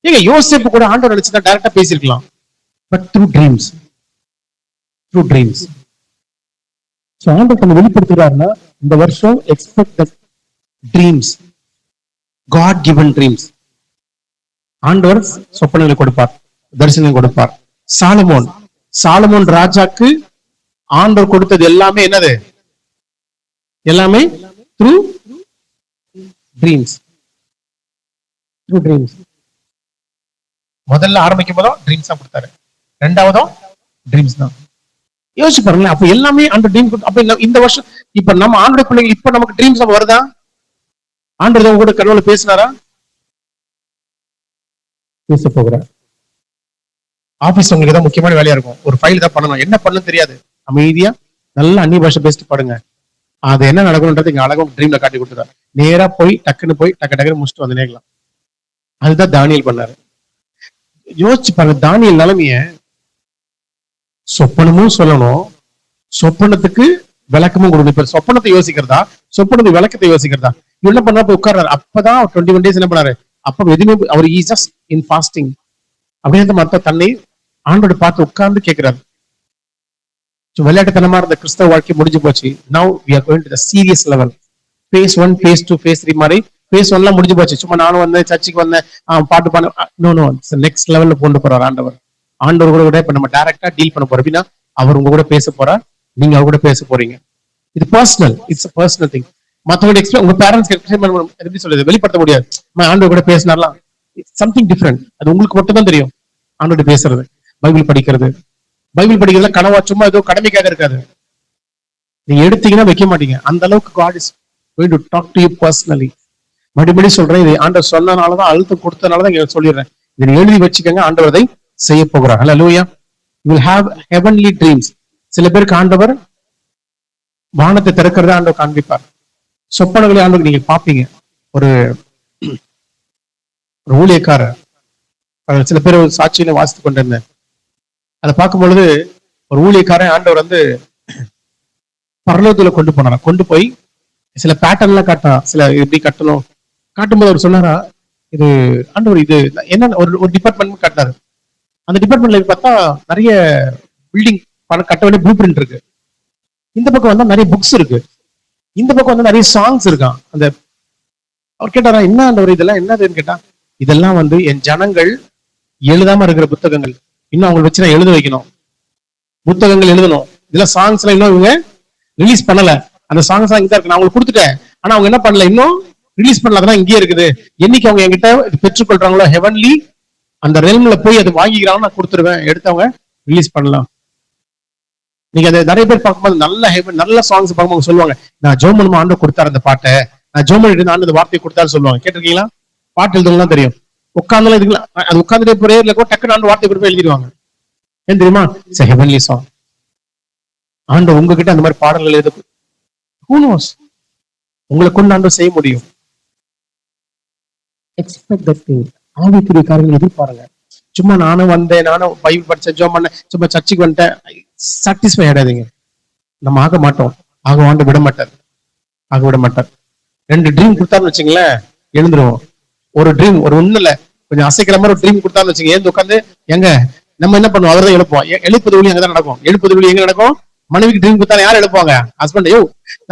ஏங்க யோசேப்பு கூட ஆண்டவர் நினைச்சுதான் டைரக்டா பேசியிருக்கலாம், but through dreams. Through dreams ஆண்டவர் நம்ம வெளிப்படுத்துகிறாருன்னா, இந்த வருஷம் expect the dreams, God given dreams. ஆண்டவர் சொப்பனங்களை கொடுப்பார், தரிசனம் கொடுப்பார். சாலமோன் ராஜாக்கு ஆண்டவர் கொடுத்தது எல்லாமே என்னது, எல்லாமே த்ரூ ட்ரீம்ஸ். Through dreams. முதல்ல ஆரம்பிக்கும் போதும் ட்ரீம்ஸ் தான் கொடுத்தாரு, ரெண்டாவதும் ட்ரீம்ஸ் தான். யோசிச்சு பாருங்களேன், அப்ப எல்லாமே அந்த ட்ரீம். அப்ப இந்த வருஷம் இப்ப நம்ம ஆண்டோட பிள்ளைங்க, இப்ப நமக்கு ட்ரீம்ஸ் வருதா? ஆண்டவர் கூட கடவுளை பேசினாரா? பேச போகிறார். ஆபீஸ் உங்களுக்கு தான் முக்கியமான வேலையா இருக்கும், ஒரு ஃபைல் தான் பண்ணணும், என்ன பண்ணணும் தெரியாது, அமைதியா நல்ல அந்நிய பாஷை பேசிட்டு பாடுங்க, அது என்ன நடக்கணும்ன்றது இங்க அழகும் ட்ரீம்ல காட்டி கொடுத்துறாரு. நேரா போய் டக்குன்னு முடிச்சுட்டு வந்து நேரலாம். அதுதான் தானியேல் பண்ணாரு. யோசிச்சு பாருங்க தானியேல் நிலைமைய. சொப்பனமும் சொல்லணும், சொப்பனத்துக்கு விளக்கமும் கொடுக்கணும். இப்ப சொப்பனத்தை யோசிக்கிறதா, சொப்பனத்துக்கு விளக்கத்தை யோசிக்கிறதா? என்ன பண்ணா உட்கார்றாரு. அப்பதான் 21 days என்ன பண்ணாரு, அப்ப எதுவுமே அவர் ஜஸ்ட் இன் ஃபாஸ்டிங் அப்படின்ற மத்த தன்னை ஆண்டோட பார்த்து உட்கார்ந்து கேட்கிறாரு. விளையாட்டுத்தனமா இருந்த கிறிஸ்தவ வாழ்க்கை முடிஞ்சு போச்சு. Now we are going to the serious level. phase 1, phase 2, phase 3 மாதிரி phase 1 எல்லாம் முடிஞ்சு போச்சு. சும்மா நானும் வந்தேன், சர்ச்சுக்கு வந்தேன், பாட்டு பண்ண, நோ நெக்ஸ்ட் லெவல்ல கொண்டு போறாரு ஆண்டவர். ஆண்டவர் கூட இப்ப நம்ம டைரக்டா டீல் பண்ண போறோம். அப்படின்னா அவர் உங்க கூட பேச போறார், நீங்க அவர் கூட பேச போறீங்க. இது personal, it's a personal thing. மத்தவங்க எக்ஸ்பிளைன், உங்க பேரண்ட்ஸ் எக்ஸ்பிளைன் பண்ண எப்படி சொல்றது, வெளிப்படுத்த முடியாது. ஆண்டவர் கூட பேசினார்லாம், சம்திங் டிஃப்ரெண்ட். அது உங்களுக்கு மட்டும் தான் தெரியும். ஆண்டோட பேசுறது, பைபிள் படிக்கிறதுல கனவா சும்மா ஏதோ கடமைக்காக இருக்காது. நீங்க எடுத்தீங்கன்னா வைக்க மாட்டீங்க. அந்த அளவுக்கு God is going to talk to you personally. மறுபடி சொல்றேன், இது ஆண்டவர் சொன்னனாலதான், அழுத்தம் கொடுத்தனாலதான் இங்க சொல்லிடுறேன். இதை எழுதி வச்சுக்கோங்க, ஆண்டவர் அதை செய்ய போகிறார். ஹல்லேலூயா. You will have heavenly dreams. சில பேருக்கு ஆண்டவர் வானத்தை திறக்கிறதா ஆண்டவர் காண்பிப்பார். சொப்பனங்களை ஆண்டவர் நீங்க பாப்பீங்க. ஒரு ஊழியக்காரர், சில பேர் சாட்சியில வாசித்து கொண்டிருந்தேன். அதை பார்க்கும் பொழுது ஒரு ஊழியக்காரன் ஆண்டவர் பரலோகத்துல கொண்டு போய் சில பேட்டர்ன் எல்லாம் காட்டா, சில எப்படி கட்டணும் காட்டும்போது அவர் சொன்னாரா, இது ஆண்டவர் இது என்ன ஒரு டிபார்ட்மெண்ட் காட்டினாரு. அந்த டிபார்ட்மெண்ட்ல பார்த்தா நிறைய பில்டிங் கட்ட வேண்டிய ப்ளூ பிரிண்ட் இருக்கு. இந்த பக்கம் வந்தா நிறைய புக்ஸ் இருக்கு, இந்த பக்கம் வந்து நிறைய சாங்ஸ் இருக்கான். அவர் கேட்டாரா, என்ன ஆண்டவர் இதெல்லாம் என்னதுன்னு கேட்டா, இதெல்லாம் என் ஜனங்கள் எழுதாம இருக்கிற புத்தகங்கள், இன்னும் அவங்க வச்சு நான் எழுத வைக்கணும், புத்தகங்கள் எழுதணும். இதெல்லாம் சாங்ஸ் எல்லாம் இன்னும் இவங்க ரிலீஸ் பண்ணல. அந்த சாங்ஸ் எல்லாம் இங்க இருக்கு, நான் அவங்களுக்கு கொடுத்துட்டேன். ஆனா அவங்க என்ன பண்ணல, இன்னும் ரிலீஸ் பண்ணல. அதெல்லாம் இங்கே இருக்குது. என்னைக்கு அவங்க என்கிட்ட பெற்றுக்கொள்றாங்களோ, ஹெவன்லி அந்த ரெல்ம்ல போய் அது வாங்கிக்கிறாங்க, நான் கொடுத்துருவேன், எடுத்து அவங்க ரிலீஸ் பண்ணலாம். நீங்க அதை நிறைய பேர் பார்க்கும்போது நல்ல சாங்ஸ் பார்க்கும்போது சொல்லுவாங்க, நான் ஜோமன் ஆண்டு கொடுத்தாரு அந்த பாட்டை, நான் ஜோமன் ஆண்டு அந்த வார்த்தையை கொடுத்தாரு சொல்லுவாங்க. கேட்டிருக்கீங்களா? பாட்டு எழுதுலாம் தெரியும். உட்கார்ந்தாலும் இதுக்கலாம், அது உட்கார்ந்துட்டே பிரேயர்ல கூட டக்குனு ஆண்டு வார்த்தை கொடுத்து எழுதிடுவாங்க. ஏன் தெரியுமா? It's a heavenly song. ஆண்டு உங்ககிட்ட அந்த மாதிரி பாடல்கள் எழுது, who knows, உங்களை கொண்டு ஆண்டு செய்ய முடியும். Expect that thing. ஆவிக்குரிய காரியங்கள் எதிர்பாருங்க. சும்மா நானும் வந்தேன், நானும் பைபிள் படிச்சேன், ஜோம் பண்ணேன், சும்மா சர்ச்சுக்கு வந்துட்டேன், சாட்டிஸ்ஃபை ஆயிடாதீங்க. நம்ம ஆக மாட்டோம். ஆக வாண்டு விட மாட்டார், ஆக விட மாட்டார். 2 ட்ரீம் கொடுத்தாருன்னு வச்சுங்களேன், எழுந்துருவோம். ஒரு ட்ரீம், ஒரு ஒண்ணு இல்ல, கொஞ்சம் அசைக்கிற மாதிரி ஒரு ட்ரீம் கொடுத்தாருன்னு வச்சுங்க, ஏந்து உட்காந்து எங்க நம்ம என்ன பண்ணுவோம், அவர்தான் எழுப்போம். எழுப்புது ஒளி அங்கதான் நடக்கும். எழுப்புது ஒளி எங்க நடக்கும்? மனைவிக்கு ட்ரீம் கொடுத்தா யார் எழுப்புவாங்க? ஹஸ்பண்ட். ஐயோ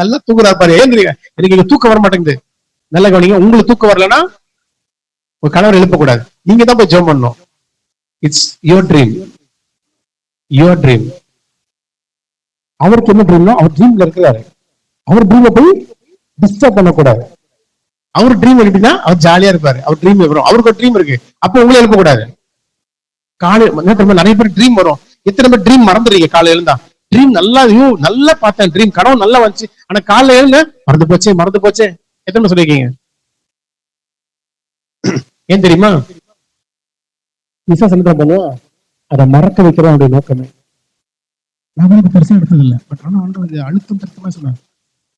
நல்லா தூக்குறா பாரு, ஏந்திரிங்க, எனக்கு இங்க தூக்கம் வர மாட்டேங்குது. நல்லா கவனிங்க, உங்களுக்கு தூக்கம் வரலன்னா ஒரு கணவர் எழுப்பக்கூடாது, நீங்க தான் போய் ஜெபம் பண்ணணும். It's your dream, your dream. அவருக்கு என்ன ட்ரீம்னா அவர் ட்ரீம்ல இருக்கிறாரு, அவர் ட்ரீமை போய் டிஸ்டர்ப் பண்ணக்கூடாது. அவர் ட்ரீம் எப்படின்னா அவர் ஜாலியா இருப்பாரு, அவர் ட்ரீம் வரும், அவருக்கு ஒரு ட்ரீம் இருக்கு, அப்ப உங்களை எழுப்பக்கூடாது. காலையில நிறைய பேர் ட்ரீம் வரும். எத்தனை பேர் ட்ரீம் மறந்துடுறீங்க? காலையில எழுந்தா ட்ரீம் நல்லா, நல்லா பார்த்தேன், ட்ரீம் கனவு நல்லா வந்துச்சு, ஆனா காலையில எழுந்த மறந்து போச்சே, மறந்து போச்சே. எத்தனை பேர் சொல்லிருக்கீங்க? ஏன் தெரியுமா? விசேஷம் பண்ணுவோம், அதை மறக்க வைக்கிறோம். அவருடைய நோக்கமே நான் பெருசா எடுத்தது இல்லை, பட் ஆனா அழுத்தம் திருத்தமா சொன்னாங்க.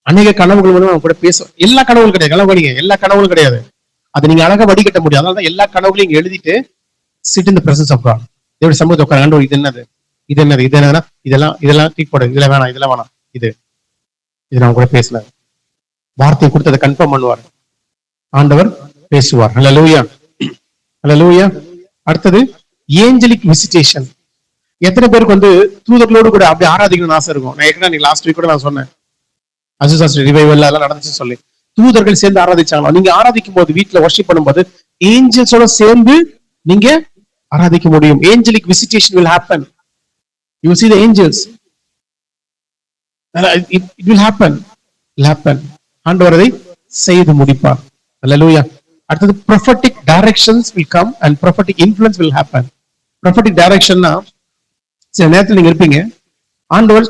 அநேக கனவுகள் வந்து அவங்க கூட பேசும். எல்லா கனவுகளும் கிடையாது, கனவு நீங்க எல்லா கனவுகளும் கிடையாது, அதை நீங்க அழகா வடிகட்ட முடியும். அதனாலதான் எல்லா கனவுகளையும் இங்க எழுதிட்டு sit in the presence of God, தேவனுடைய சமூகத்தை உட்கார. இது என்னது, இது என்னது, இது என்னன்னா இதெல்லாம் தூக்கி போடு, இதுல வேணாம், இதெல்லாம் வேணாம், இது நான் கூட பேசினார். வார்த்தையை கொடுத்து அதை கன்ஃபார்ம் பண்ணுவார். ஆண்டவர் பேசுவார். ஹல்லேலூயா, ஹல்லேலூயா. அடுத்தது ஏஞ்சலிக் விசிட்டேஷன். எத்தனை பேருக்கு வந்து தூதர்களோடு கூட அப்படி ஆராதிக்கணும்னு ஆசை இருக்கும்? நான் ஏற்கனவே லாஸ்ட் வீக் கூட நான் சொன்னேன், அசுசாஸ்திரி ரிவைவல் எல்லாம் நடந்துச்சு சொல்லி, தூதர்கள் சேர்ந்து ஆராதிச்சாங்களா? நீங்க ஆராதிக்கும் போது, வீட்டுல வர்ஷிப் பண்ணும்போது ஏஞ்சல்ஸோட சேர்ந்து நீங்க ஆராதிக்க முடியும். Angelic visitation will happen. You will see the angels. It will happen. Will happen. ஆண்டவர் அதை செய்து முடிப்பார். Hallelujah. அடுத்தது prophetic directions will come and prophetic influence will happen. Prophetic directionனா சில நேரத்தில் நீங்க இருப்பீங்க, ஆண்டவர்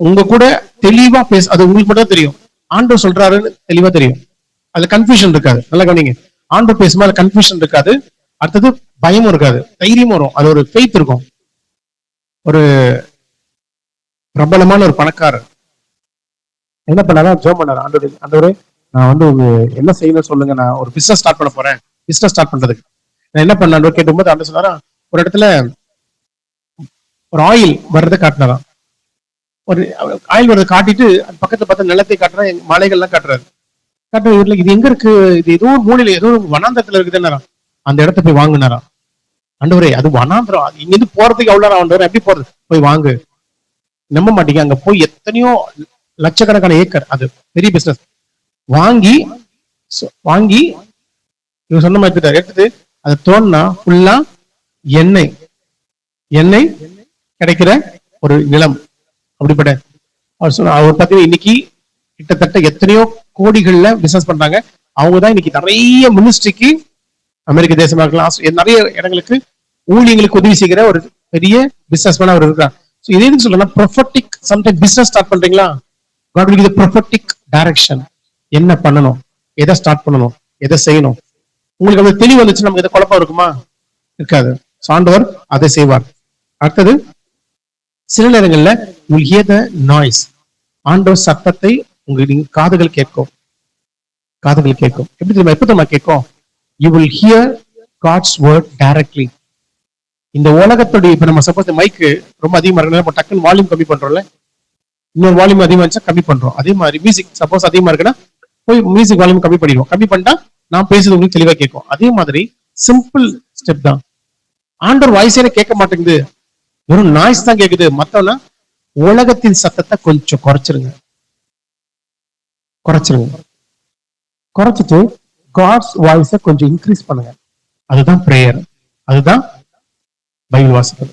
உங்க கூட தெளிவா அது உங்களுக்கு மட்டும் தெரியும். ஆண்டவர் சொல்றாருன்னு தெளிவா தெரியும், அதுல கன்ஃபியூஷன் இருக்காது. நல்லா கவனிங்க, ஆண்டவர் பேசும்போது கன்ஃபியூஷன் இருக்காது. அடுத்தது பயமும் இருக்காது, தைரியம் வரும், அது ஒரு ஃபெய்த் இருக்கும். ஒரு பிரபலமான ஒரு பணக்காரர் என்ன பண்ணாரா, ஜெபம் பண்ணாரு, ஆண்டவரே நான் வந்து என்ன செய்யணும்னு சொல்லுங்க, நான் ஒரு பிசினஸ் ஸ்டார்ட் பண்ண போறேன். பிசினஸ் ஸ்டார்ட் பண்றதுக்கு நான் என்ன பண்ண கேட்டும்போது ஆண்டவர் சொன்னாரா, ஒரு இடத்துல ஒரு ஆயில் வர்றதை காட்டினாராம். ஒரு ஆயில் வர்றதை காட்டிட்டு பக்கத்துல பார்த்த நிலத்தை காட்டுறா, மலைகள்லாம் காட்டுறாரு. காட்டுற வீட்டுல இது எங்க இருக்கு, இது ஏதோ ஒரு மூலையில ஏதோ ஒரு வனாந்தரத்துல இருக்குதுன்னாராம். அந்த இடத்த போய் வாங்கினாராம். ஆண்டவரே அது வனாந்திரம், இங்க இருந்து போறதுக்கு எவ்வளவு நேரம் ஆண்டவரே, எப்படி போறது, போய் வாங்கு. நம்ப மாட்டீங்க, அங்க போய் எத்தனையோ லட்சக்கணக்கான ஏக்கர், அது பெரிய பிசினஸ். வாங்கி இவங்க சொன்ன மாதிரி எடுத்துட்டு அதை தோணுனா ஃபுல்லா எண்ணெய் கிடைக்கிற ஒரு நிலம். அப்படிப்பட்ட அவர் சொன்ன, அவர் பார்த்தீங்கன்னா இன்னைக்கு கிட்டத்தட்ட எத்தனையோ கோடிகள்ல பிசினஸ் பண்றாங்க. அவங்கதான் இன்னைக்கு நிறைய மினிஸ்ட்ரிக்கு, அமெரிக்க தேசமா இருக்கலாம், நிறைய இடங்களுக்கு ஊழியங்களுக்கு உதவி செய்கிற ஒரு பெரிய பிசினஸ் மேன் அவர் இருக்கிறார். இது எதுக்கு சொல்லலாம், ப்ரொஃபட்டிக். சம்டைம் பிசினஸ் ஸ்டார்ட் பண்றீங்களா, God will give the prophetic direction. என்ன பண்ணணும், எதை ஸ்டார்ட் பண்ணணும், எதை செய்யணும், உங்களுக்கு அப்படி தெளிவு வந்துச்சு, நமக்கு எதை குழப்பம் இருக்குமா? இருக்காது. ஆண்டவர் அதை செய்வார். அடுத்தது சில நேரங்கள்ல will hear the noise. ஆண்டவர் சத்தத்தை நீங்க காதுகள் கேட்கும். எப்படி தெரியுமா, எப்ப தெரியுமா கேட்கும்? You will hear God's word directly. இந்த உலகத்துடைய இப்ப நம்ம சப்போஸ் மைக்கு ரொம்ப அதிகமா இருக்கு, டக்குன்னு வால்யூம் கம்மி பண்றோம்ல, இன்னொரு வால்யூம் அதிகமா இருந்துச்சா கம்மி பண்றோம். அதே மாதிரி மியூசிக் சப்போஸ் அதிகமா இருக்குன்னா போய் மியூசிக் வால்யூம் கம்மி பண்ணிடுவோம். கம்மி பண்ணிட்டா நான் பேசுறது உங்களுக்கு தெளிவா கேட்கும். அதே மாதிரி சிம்பிள் ஸ்டெப் தான். ஆண்டவர் வாய்ஸே கேட்க மாட்டேங்குது, வெறும் நாய்ஸ் தான் கேக்குது. மத்தவனா உலகத்தின் சத்தத்தை கொஞ்சம் குறைச்சிருங்க. குறைச்சிட்டு காட்ஸ் வாய்ஸை கொஞ்சம் இன்க்ரீஸ் பண்ணுங்க. அதுதான் பிரேயர், அதுதான் பைபிள் வாசிக்கிறது.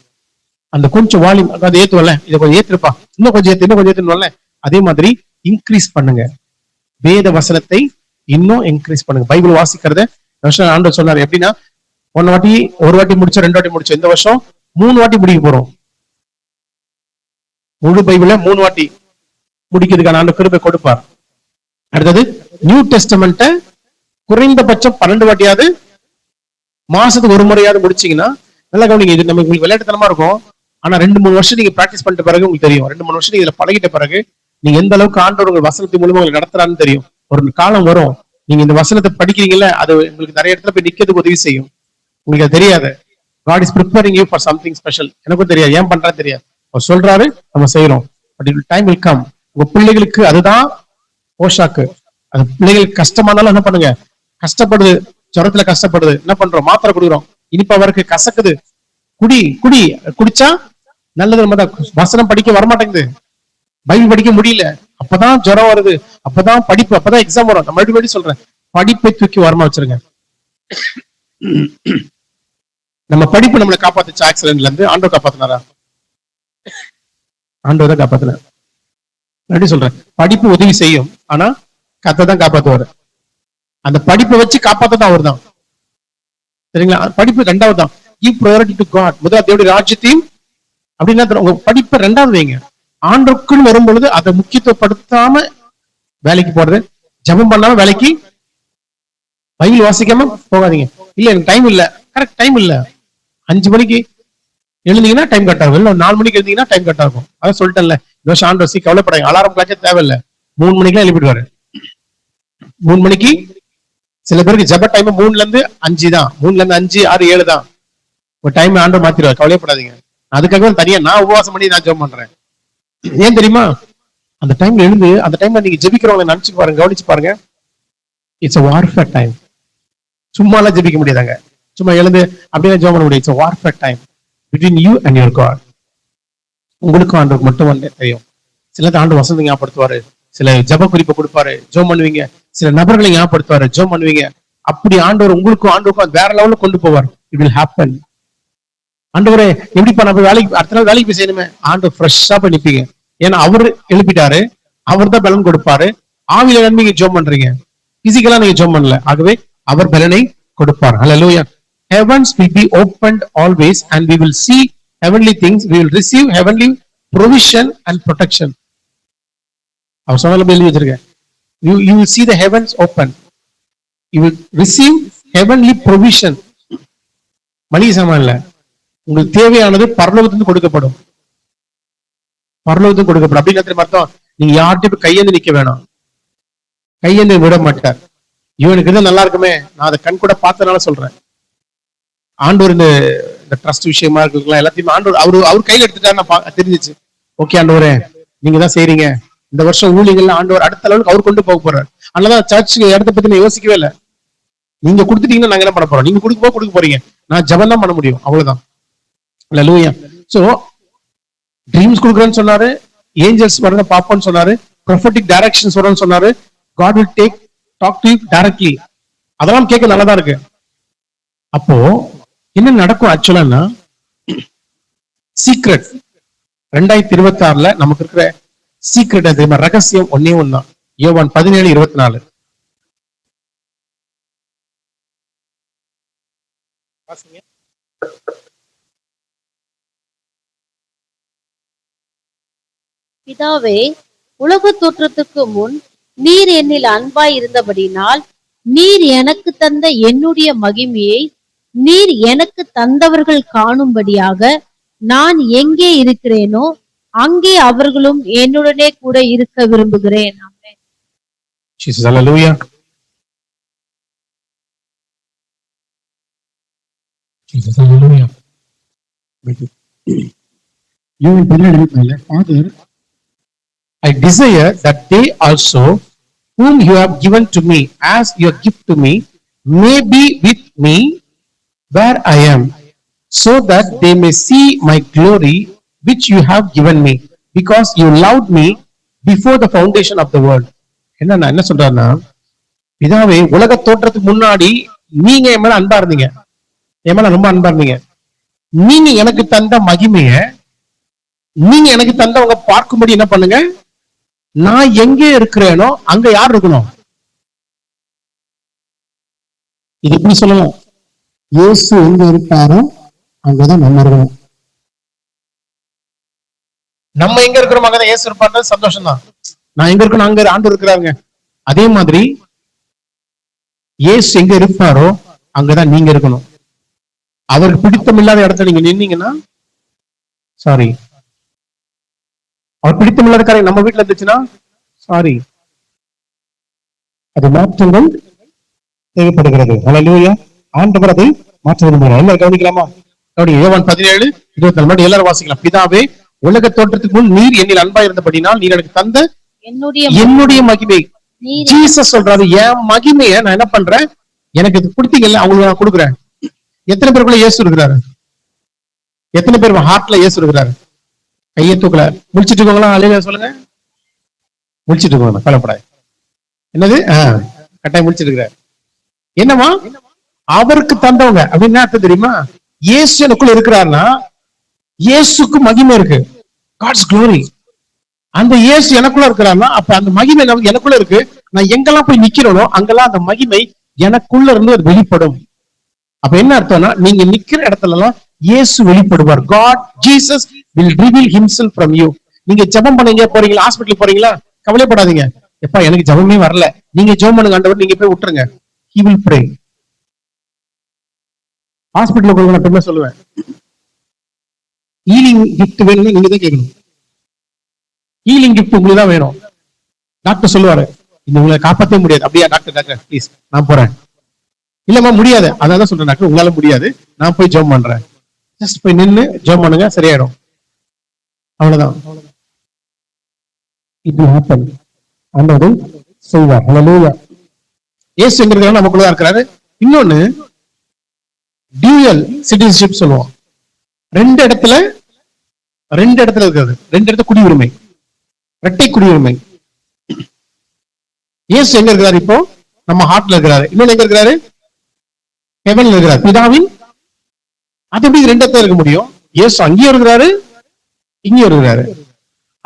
அந்த கொஞ்சம் வால்யூம் அதை ஏத்துவல, இதை கொஞ்சம் ஏத்துருப்பா, இன்னும் கொஞ்சம் ஏத்துவல, அதே மாதிரி இன்க்ரீஸ் பண்ணுங்க. வேத வசனத்தை இன்னும் இன்க்ரீஸ் பண்ணுங்க. பைபிள் வாசிக்கிறத வருஷம் ஆண்டவர் சொன்னார். எப்படின்னா, ஒரு வாட்டி முடிச்சோம், 2 வாட்டி முடிச்சோம், இந்த வருஷம் 3 வாட்டி முடிக்க போறோம். முழு பைபிள 3 வாட்டி முடிக்கிறதுக்கான ஆண்டு கிருபை கொடுப்பார். அடுத்தது நியூ டெஸ்டமெண்ட குறைந்தபட்சம் 12 வாட்டியாவது மாசத்துக்கு ஒரு முறையாவது முடிச்சீங்கன்னா நல்லா கவனிங்க. இது நம்ம உங்களுக்கு விளையாட்டுத்தனமா இருக்கும், ஆனா 2-3 வருஷம் நீங்க பிராக்டிஸ் பண்ணிட்ட பிறகு உங்களுக்கு தெரியும். 2-3 வருஷம் இதுல பழகிட்ட பிறகு நீங்க எந்த அளவுக்கு ஆண்டவர் உங்க வசனத்தின் மூலமா உங்களை நடத்துறான்னு தெரியும். ஒரு காலம் வரும், நீங்க இந்த வசனத்தை படிக்கிறீங்கல்ல, அது உங்களுக்கு நிறைய இடத்துல போய் நிக்கிறதுக்கு உதவி செய்யும். உங்களுக்கு அது தெரியாது. God is preparing you for something special. எனக்கும் தெரியாது, ஏன் பண்றான்னு தெரியாது. அவர் சொல்றாரு, நம்ம செய்யறோம். But time will come. உங்க பிள்ளைகளுக்கு அதுதான் போஷாக்கு. அது பிள்ளைகளுக்கு கஷ்டமானாலும் என்ன பண்ணுங்க, கஷ்டப்படுது, ஜுரத்துல கஷ்டப்படுது, என்ன பண்றோம், மாத்திரை குடுக்குறோம். இனிப்பா வரைக்கு கசக்குது, குடி குடி, குடிச்சா நல்லது. நம்ம தான் வசனம் படிக்க வரமாட்டேங்குது, பைபிள் படிக்க முடியல, அப்பதான் ஜுரம் வருது, அப்பதான் படிப்பு, அப்பதான் எக்ஸாம் வரும். நான் மறுபடியும் சொல்றேன், படிப்பை தூக்கி வரமா வச்சிருங்க. நம்ம படிப்பு நம்மளை காப்பாத்துச்சு ஆக்சிடென்ட்ல இருந்து. ஆண்டவர் காப்பாத்தினாரா? ஆண்டவர் தான் காப்பாத்தினார். மறுபடியும் சொல்றேன், படிப்பு உதவி செய்யும், ஆனா கர்த்தர் தான் காப்பாத்துவாரு. அந்த படிப்பை வச்சு காப்பாத்ததான் அவர் தான். சரிங்களா? படிப்பு ரெண்டாவது தான். Give priority to God. முதல்ல தேவனுடைய ராஜ்யத்தையும், அப்படின்னா உங்க படிப்பை ரெண்டாவது வைங்க. ஆண்டுக்குள் வரும் பொழுது அதை முக்கியத்துவப்படுத்தாம வேலைக்கு போறது, ஜெபம் பண்ணாம வேலைக்கு, பைபிள் வாசிக்காம போகாதீங்க. இல்ல எனக்கு டைம் இல்ல, கரெக்ட், டைம் இல்ல. 5 மணிக்கு எழுந்தீங்கன்னா டைம் கட் ஆகும், இல்ல 4 மணிக்கு எழுந்தீங்கன்னா டைம் கட் ஆகும். அதான் சொல்லிட்டேன்ல, இந்த வருஷம் ஆண்டு வசி கவலைப்படாங்க, அலாரம் கிளாக்கே தேவையில்லை, 3 மணிக்கெல்லாம் எழுப்பிடுவாரு. 3 மணிக்கு. சில பேருக்கு ஜெப டைம் 3ல இருந்து 5 தான், 3ல இருந்து 5, 6, 7 தான். ஒரு டைம் ஆண்டு மாத்திடுவார், கவலைப்படாதீங்க. அதுக்காக தனியா நான் உபவாசம் பண்ணி நான் ஜெபம் பண்றேன். ஏன் தெரியுமா? அந்த டைம்ல எழுந்து, அந்த டைம்ல நீங்க ஜெபிக்கிறவங்க நினைச்சு பாருங்க, கவனிச்சு பாருங்க. It's a warfare time. சும்மா எல்லாம் ஜெபிக்க முடியாதாங்க, சும்மா எழுந்து அப்படியே ஜெபம் பண்ண முடியாது. It's a warfare time between you and your God. உங்களுக்கும் ஆண்டவருக்கு மட்டும் வந்து தெரியும். சில ஆண்டு வசந்தி ஞாபகப்படுத்துவாரு, சில ஜெப குறிப்பை கொடுப்பாரு, ஜெபம் பண்ணுவீங்க. சில நபர்களை ஞாபகப்படுத்துவாரு, ஜெபம் பண்ணுவீங்க. அப்படி ஆண்டவர் உங்களுக்கும் ஆண்டவருக்கும் வேற லெவலுக்கு கொண்டு போவார். It will happen. ஆண்டவரே எப்படிப்பா நம்ம வேலைக்கு அடுத்த நாள் வேலைக்கு போய் செய்யணுமே, ஆண்டவர் ஃப்ரெஷ்ஷா போய் நிப்பீங்க. ஏன்னா அவர் எழுப்பிட்டாரு, அவர் தான் பலன் கொடுப்பாரு. ஆவியில நன்மைக்கு ஜெபம் பண்றீங்க, பிசிக்கலா நீங்க ஜெபம் பண்ணல, ஆகவே அவர் பலனை கொடுப்பார். ஹல்லேலூயா. Heavens will be opened always and we will see heavenly things. We will receive heavenly provision and protection. அவர் சொன்னால எழுதி வச்சிருக்கேன். You will see the heavens open. You will receive heavenly provision. மளிகை சாமான் இல்ல, உங்களுக்கு தேவையானது பரலோகத்திலிருந்து கொடுக்கப்படும். பரலோகத்துக்கு கொடுக்கப்படும் அப்படின்னு அர்த்தம். நீங்க யார்கிட்ட கையேந்து நிக்க வேணாம், கையேந்து விட மாட்டார். இவனுக்கு இது நல்லா இருக்குமே, நான் அதை கண் கூட பார்த்தனால சொல்றேன். ஆண்டவர் இந்த ட்ரஸ்ட் விஷயமா இருக்கலாம் எல்லாத்தையுமே ஆண்டவர் அவர் கையில எடுத்துட்டாரு, தெரிஞ்சிச்சு. ஓகே ஆண்டவரே, நீங்க தான் செய்றீங்க. இந்த வருஷம் ஊழியர்கள் ஆண்டவர் அடுத்த அளவுக்கு அவர் கொண்டு போக போறாரு. அதனாலதான் சர்ச் இடத்த பத்தி நான் யோசிக்கவே இல்லை. நீங்க கொடுத்துட்டீங்கன்னா நாங்க என்ன பண்ண போறோம்? நீங்க கொடுக்க போறீங்க, நான் ஜெபம் தான் பண்ண முடியும், அவ்வளவுதான். ஹல்லேலூயா. சோ ட்ரீம்ஸ் கொடுக்குறேன்னு சொன்னாரு, ஏஞ்சல்ஸ் வரத பாப்போம்னு சொன்னாரு, ப்ரொஃபெட்டிக் டைரக்ஷன்ஸ் வரும்னு சொன்னாரு. God will talk to you directly. அதெல்லாம் கேட்க நல்லதா இருக்கு. அப்போ என்ன நடக்கும் ஆக்சுவலா? சீக்ரெட் 2026ல நமக்கு இருக்கிற சீக்ரெட் அது ரகசியம் ஒன்னே ஒண்ணுதான். யோவான் 17:24. பிதாவே, உலக தோற்றத்துக்கு முன் நீர் என்னில் அன்பாய் இருந்தபடினால் நீர் எனக்கு தந்த என்னுடைய மகிமையை நீர் எனக்கு தந்தவர்கள் காணும்படியாக நான் எங்கே இருக்கிறேனோ அங்கே அவர்களும் என்னுடனே கூட இருக்க விரும்புகிறேன். ஆமென். Jesus, hallelujah. Jesus, hallelujah. You will believe, Father, I desire that they also whom you have given to me as your gift to me may be with me where I am, so that they may see my glory which you have given me, because you loved me before the foundation of the world. என்ன சொல்றாருன்னா, பிதாவே, உலக தோற்றத்துக்கு முன்னாடி நீங்க என் மேல அன்பா இருந்தீங்க, என் மேல ரொம்ப அன்பா இருந்தீங்க. நீங்க எனக்கு தந்த மகிமைய நீங்க எனக்கு தந்தவங்க பார்க்கும்படி என்ன பண்ணுங்க, நான் எங்கே இருக்கிறேனோ அங்க யார் இருக்கணும்? இது எப்படி சொல்லலாம்? இயேசு எங்க இருக்காரோ அங்கதான் நம்ம இருக்கணும். நம்ம எங்க இருக்கிறோம் அங்கதான் இயேசு இருப்பாரு. சந்தோஷம் தான். நான் எங்க இருக்கணும் அங்க ஆண்டு இருக்கிறாங்க. அதே மாதிரி இயேசு எங்க இருப்பாரோ அங்கதான் நீங்க இருக்கணும். அவருக்கு பிடித்தம் இல்லாத இடத்துல நீங்க நின்னீங்கன்னா, சாரி, அவர் பிடித்தம் இல்லாத காரியம் நம்ம வீட்டுல இருந்துச்சுன்னா, சாரி, அது மாற்றங்கள் தேவைப்படுகிறது. ஹல்லேலூயா. ஆண்டவர் அதை மாற்ற விரும்புகிறார். எல்லாரும் கவனிக்கலாமா? கவனிங்க. யோவான் 17:24 மட்டும் எல்லாரும் வாசிக்கலாம். பிதாவே, உலக தோற்றத்துக்கு முன் நீர் என்னில் அன்பா இருந்தபடினால் நீர் எனக்கு தந்த என்னுடைய மகிமை. நீர் ஜீசஸ் சொல்றாரு, என் மகிமையை நான் என்ன பண்றேன், எனக்கு இது கொடுத்தீங்கல்ல, அவங்களுக்கு நான் கொடுக்குறேன். எத்தனை பேருக்குள்ள இயேசு இருக்கிறாரு? எத்தனை பேர் ஹார்ட்ல இயேசு இருக்கிறாரு? கையை தூக்கல. முடிச்சிட்டு இருக்கோங்களா? அல்லேலூயா சொல்லுங்க. முடிச்சிட்டு இருக்கோங்க, கவலைப்படாது. என்னது? கட்டாயம் முடிச்சிட்டு இருக்கிறார். என்னவா? அவருக்கு தந்தவங்க அப்படின்னு அர்த்தம் தெரியுமா? இயேசு எனக்குள்ள இருக்கிறாருன்னா இயேசுக்கு மகிமை இருக்கு. God's glory. அந்த இயேசு எனக்குள்ள இருக்கிறாருன்னா அப்ப அந்த மகிமை எனக்குள்ள இருக்கு. நான் எங்கெல்லாம் போய் நிக்கிறேனோ அங்கெல்லாம் அந்த மகிமை எனக்குள்ள இருந்து அது வெளிப்படும். அப்ப என்ன அர்த்தம்னா, நீங்க நிக்கிற இடத்துல எல்லாம் இயேசு வெளிப்படுவார். God, Jesus will reveal himself from you. நீங்க ஜெபம் பண்ணீங்க, போறீங்களா, ஹாஸ்பிட்டல் போறீங்களா, கவலைப்படாதீங்க. எப்பா எனக்கு ஜெபமே வரல, நீங்க ஜெபம் பண்ணுங்க ஆண்டவர், நீங்க போய் விட்டுருங்க. He will pray. ஹாஸ்பிட்டலுக்கு நான் எப்பவுமே சொல்லுவேன், ஹீலிங் கிஃப்ட் வேணும்னு நீங்க தான் கேட்கணும். ஹீலிங் கிஃப்ட் உங்களுக்கு தான் வேணும். டாக்டர் சொல்லுவாரு, இந்த உங்களை காப்பாற்றவே முடியாது. அப்படியா டாக்டர்? டாக்டர் ப்ளீஸ் நான் போறேன். இல்லம்மா முடியாது. அதான் சொல்றேன் டாக்டர், உங்களால முடியாது, நான் போய் ஜெபம் பண்றேன். ஜஸ்ட் போய் நின்னு ஜெபம் பண்ணுங்க, சரியாயிடும். அவ்வளவுதான். இது ஹேப்பன். ஆண்டவர் செய்வார். ஹல்லேலூயா. இயேசு என்கிறவங்க நமக்குள்ள இருக்கிறாரு. இன்னொன்னு டியூயல் சிட்டிசன்ஷிப் சொல்லுவோம். ரெண்டு இடத்துல இருக்கிறது. ரெண்டு இடத்துல குடியுரிமை, இரட்டை குடியுரிமை. இயேசு எங்க இருக்கிறாரு? இப்போ நம்ம ஹார்ட்ல இருக்கிறாரு. இன்னொன்னு எங்க இருக்கிறாரு? ஹெவன்ல இருக்கிறார், பிதாவின். அது எப்படி ரெண்டு இடத்துல இருக்க முடியும்? இயேசு அங்கேயும் இருக்கிறாரு, இங்கேயும் இருக்கிறாரு.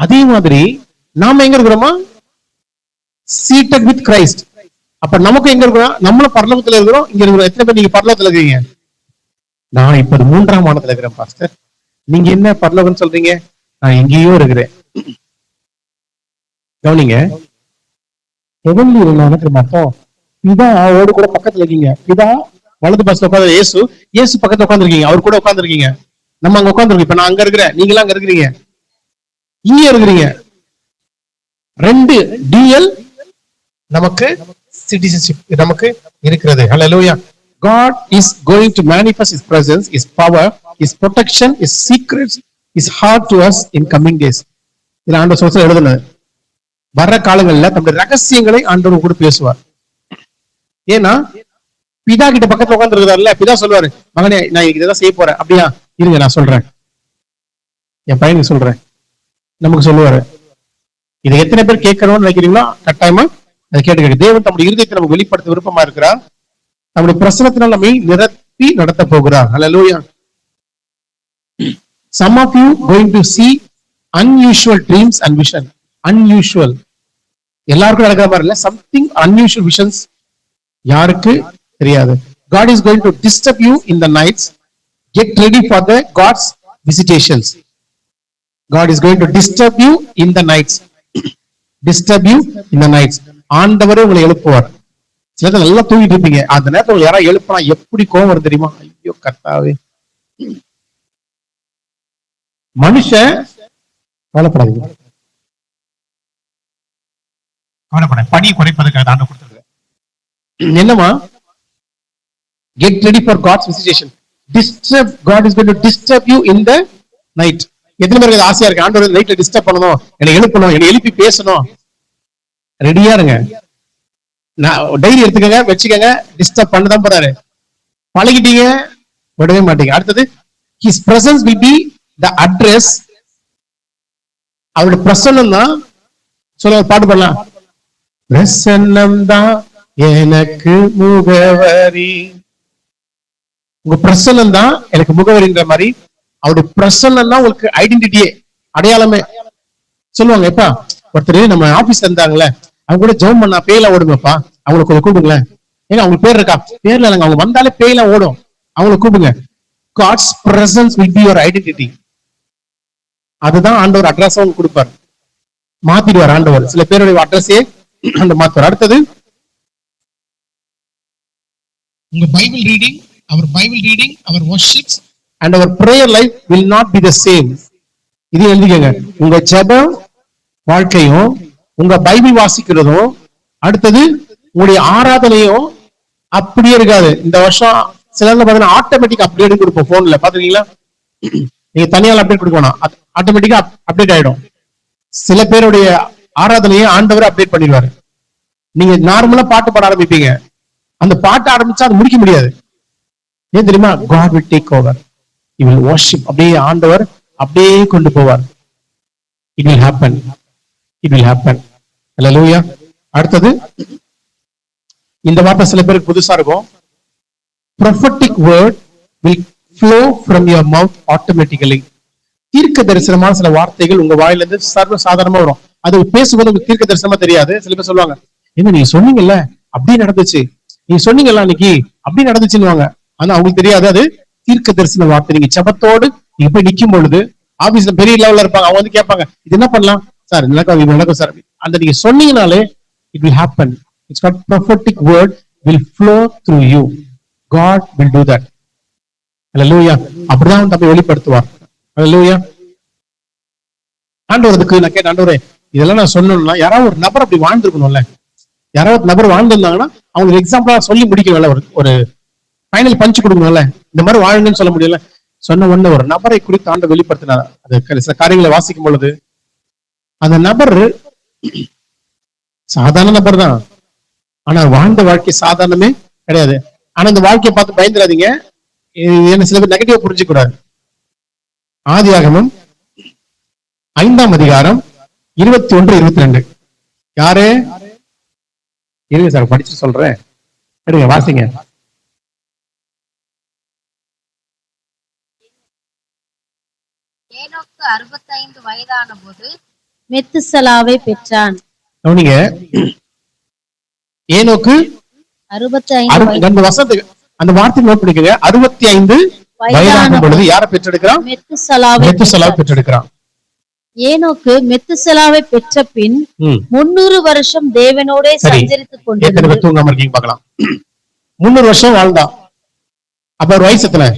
அதே மாதிரி நாம எங்க இருக்கிறோமா? Seated with Christ. அப்ப நமக்கு எங்க இருக்கிறோம்? நம்மளும் பரலோகத்துல இருக்கிறோம், இங்க இருக்கிறோம். எத்தனை பேர் நீங்க பரலோகத்துல இருக்கீங்க? நான் இப்ப 3ஆம் வானத்துல இருக்கிறேன் பாஸ்டர். நீங்க என்ன பரலோகம்னு சொல்றீங்க? நான் எங்கேயோ இருக்கிறேன். கவனிங்க, ஹெவன்லி இருக்கிற மட்டும் பிதா அவரோடு கூட பக்கத்துல இருக்கீங்க. பிதா வலது பாசத்துல உட்காந்து, இயேசு பக்கத்துல உட்காந்துருக்கீங்க, அவர் கூட உட்காந்துருக்கீங்க. நம்ம அங்க உட்காந்துருக்கோம். இப்ப நான் அங்க இருக்கிறேன், நீங்களாம் அங்க இருக்கிறீங்க, இங்க இருக்கிறீங்க. ரெண்டு டிஎல் நமக்கு சிட்டிசன்ஷிப் நமக்கு இருக்கிறது. ஹல்லேலூயா. God is going to manifest his presence, his power, his protection, his secrets, his heart to us in coming days. இதுல ஆண்டவர் சொல்ல எழுதுனது, வர்ற காலங்கள்ல தம்முடைய ரகசியங்களை ஆண்டவர் கூட பேசுவார். ஏன்னா பிதா கிட்ட பக்கத்துல உட்கார்ந்து இருக்கிறாருல்ல, பிதா சொல்லுவாரு, மகனே நான் இதெல்லாம் செய்ய போறேன். அப்படியா, இருங்க நான் சொல்றேன், என் பையனுக்கு சொல்றேன். நமக்கு சொல்லுவாரு. இதை எத்தனை பேர் கேட்கணும்னு நினைக்கிறீங்களோ கட்டாயமா அதை கேட்டு தேவன் தம்முடைய இருதயத்தை நமக்கு வெளிப்படுத்த விருப்பமா இருக்கிறார். நம்முடைய பிரசனத்தினால் நம்மை நிரப்பி நடத்த போகிறார். ஹல்லேலூயா. Some of you going to see unusual dreams and vision. Unusual. எல்லாருக்கும் நடக்கிற மாதிரி இல்ல, something unusual visions. யாருக்கு தெரியாது. God is going to disturb you in the nights. Get ready for the God's visitations. God is going to disturb you in the nights. Disturb you in the nights. ஆண்டவரே உங்களை எழுப்புவார். சில நல்லா தூங்கிட்டு இருப்பீங்க, அந்த நேரத்தில் யாராவது எழுப்பினா எப்படி கோவம் வரும் தெரியுமா? ஐயோ கர்த்தாவே. மனுஷன் கவலைப்படாதீங்க, பணி குறைப்பதற்காக ஆண்டவர் கொடுத்திருக்கார். என்னமா? Get ready for God's visitation. Disturb. God is going to disturb you in the night. எத்தனை பேருக்கு ஆசையா இருக்கு ஆண்டவர் நைட்ல டிஸ்டர்ப் பண்ணணும், என்னை எழுப்பணும், என்னை எழுப்பி பேசணும்? ரெடியா இருங்க. நான் டைரி எடுத்துக்கங்க, வச்சுக்கங்க. டிஸ்டர்ப் பண்ணதான் போறாரு. பழகிட்டீங்க, விடவே மாட்டீங்க. அடுத்தது, his presence will be the address. அவருடைய பிரசன்னம் தான். சொல்ல பாட்டு பண்ணலாம். பிரசன்னம் தான் எனக்கு முகவரி. உங்க பிரசன்னம் தான் எனக்கு முகவரின்ற மாதிரி அவருடைய பிரசன்னம் தான் உங்களுக்கு ஐடென்டிட்டியே, அடையாளமே. சொல்லுவாங்க, எப்பா ஒருத்தர் நம்ம ஆபீஸ்ல இருந்தாங்களே, அவங்க கூட ஜெபம் பண்ணா பேயெல்லாம் ஓடுங்கப்பா, அவங்களை கொஞ்சம் கூப்பிடுங்களேன். ஏன்னா அவங்க பேர் இருக்கா? பேர்ல இல்லைங்க, அவங்க வந்தாலே பேயெல்லாம் ஓடும், அவங்களை கூப்பிடுங்க. God's presence will be your identity. அதுதான் ஆண்டவர் அட்ரஸா உங்களுக்கு கொடுப்பார். மாத்திடுவார் ஆண்டவர். சில பேருடைய அட்ரஸே அந்த மாத்துவார். அடுத்தது, உங்க பைபிள் ரீடிங், அவர் worships and our prayer life will not be the same. இது எழுதிக்கங்க. உங்க ஜெபம் வாழ்க்கையும், உங்க பைபிள் வாசிக்கிறதும், அடுத்தது உங்களுடைய ஆராதனையும் அப்படியே இருக்காது. இந்த வருஷம் சில பாத்தீங்கன்னா ஆட்டோமேட்டிக் அப்டேட் கொடுப்போம் போன்ல, பாத்துருக்கீங்களா? நீங்க தனியால் அப்டேட் கொடுக்கணும், ஆட்டோமேட்டிக்கா அப்டேட் ஆயிடும். சில பேருடைய ஆராதனையை ஆண்டவர் அப்டேட் பண்ணிடுவாரு. நீங்க நார்மலா பாட்டு பாட ஆரம்பிப்பீங்க, அந்த பாட்டு ஆரம்பிச்சா அது முடிக்க முடியாது. ஏன் தெரியுமா? God will take over. He will worship. அப்படியே ஆண்டவர் அப்படியே கொண்டு போவார். It will happen. It will happen. Hallelujah. அடுத்தது இந்த வார்த்தை சில பேருக்கு புதுசா இருக்கும். Prophetic word will flow from your mouth automatically. தீர்க்க தரிசனமான சில வார்த்தைகள் உங்க வாயிலிருந்து சர்வ சாதாரணமா வரும். அது பேசும்போது உங்களுக்கு தீர்க்க தரிசனமா தெரியாது. சில பேர் சொல்லுவாங்க, என்ன நீங்க சொன்னீங்கல்ல அப்படி நடந்துச்சு, நீங்க சொன்னீங்கல்ல அன்னைக்கு அப்படி நடந்துச்சுன்னு. ஆனா அவங்களுக்கு தெரியாது அது தீர்க்க தரிசன வார்த்தை. நீங்க ஜெபத்தோடு நீங்க போய் நிக்கும் பொழுது, ஆபீஸ்ல பெரிய லெவல்ல இருப்பாங்க, அவங்க வந்து கேட்பாங்க, இது என்ன பண்ணலாம் சார், நடக்கும் சார், அந்த நீங்க சொன்னீங்கனாலே it will happen. It's called prophetic word will flow through you. God will do that. Hallelujah. அப்படிதான் தம்மை வெளிப்படுத்துவார். Hallelujah. ஆண்டவருக்கு நான் கேட்டேன், ஆண்டவரே இதெல்லாம் நான் சொன்னேன்னா யாராவது ஒரு நபர் அப்படி வாழ்ந்துருக்கணும்ல, யாராவது நபர் வாழ்ந்திருந்தாங்கன்னா அவங்களுக்கு எக்ஸாம்பிளா சொல்லி முடிக்கணும்ல, ஒரு ஃபைனல் பஞ்ச் கொடுக்கணும்ல, இந்த மாதிரி வாழுங்கன்னு சொல்ல முடியல. சொன்ன உடனே ஒரு நபரை குறித்து ஆண்டவர் வெளிப்படுத்தினார். அது சில காரியங்களை வாசிக்கும் பொழுது அந்த நபர் சாதாரண நபர் தான், ஆனா வாழ்ந்த வாழ்க்கை சாதாரணமே கிடையாது. ஆனா இந்த வாழ்க்கையை பார்த்து பயந்துடாதீங்க, என்ன சில பேர் நெகட்டிவா புரிஞ்சுக்க கூடாது. ஆதியாகமம் 5ஆம் அதிகாரம் 21, 22. யாரு இருங்க சார், படிச்சு சொல்றேன், எடுங்க வாசிங்க. ஏனோக்கு 65 வயதான போது மெத்துசலாவை பெற்றான். கவனிங்க, ஏனோக்கு 65 அந்த வசனத்துக்கு அந்த வார்த்தை நோட் பண்ணிக்கங்க. 65 வயதான பொழுது யாரை பெற்றெடுக்கிறான்? மெத்துசலாவை பெற்றெடுக்கிறான். ஏனோக்கு மெத்துசலாவை பெற்ற பின் 300 வருஷம் தேவனோட சஞ்சரித்துக் கொண்டிருந்தார். தூங்காம இருக்கீங்க பார்க்கலாம். 300 வருஷம் வாழ்ந்தான். அப்ப ஒரு வயசு எத்தனை?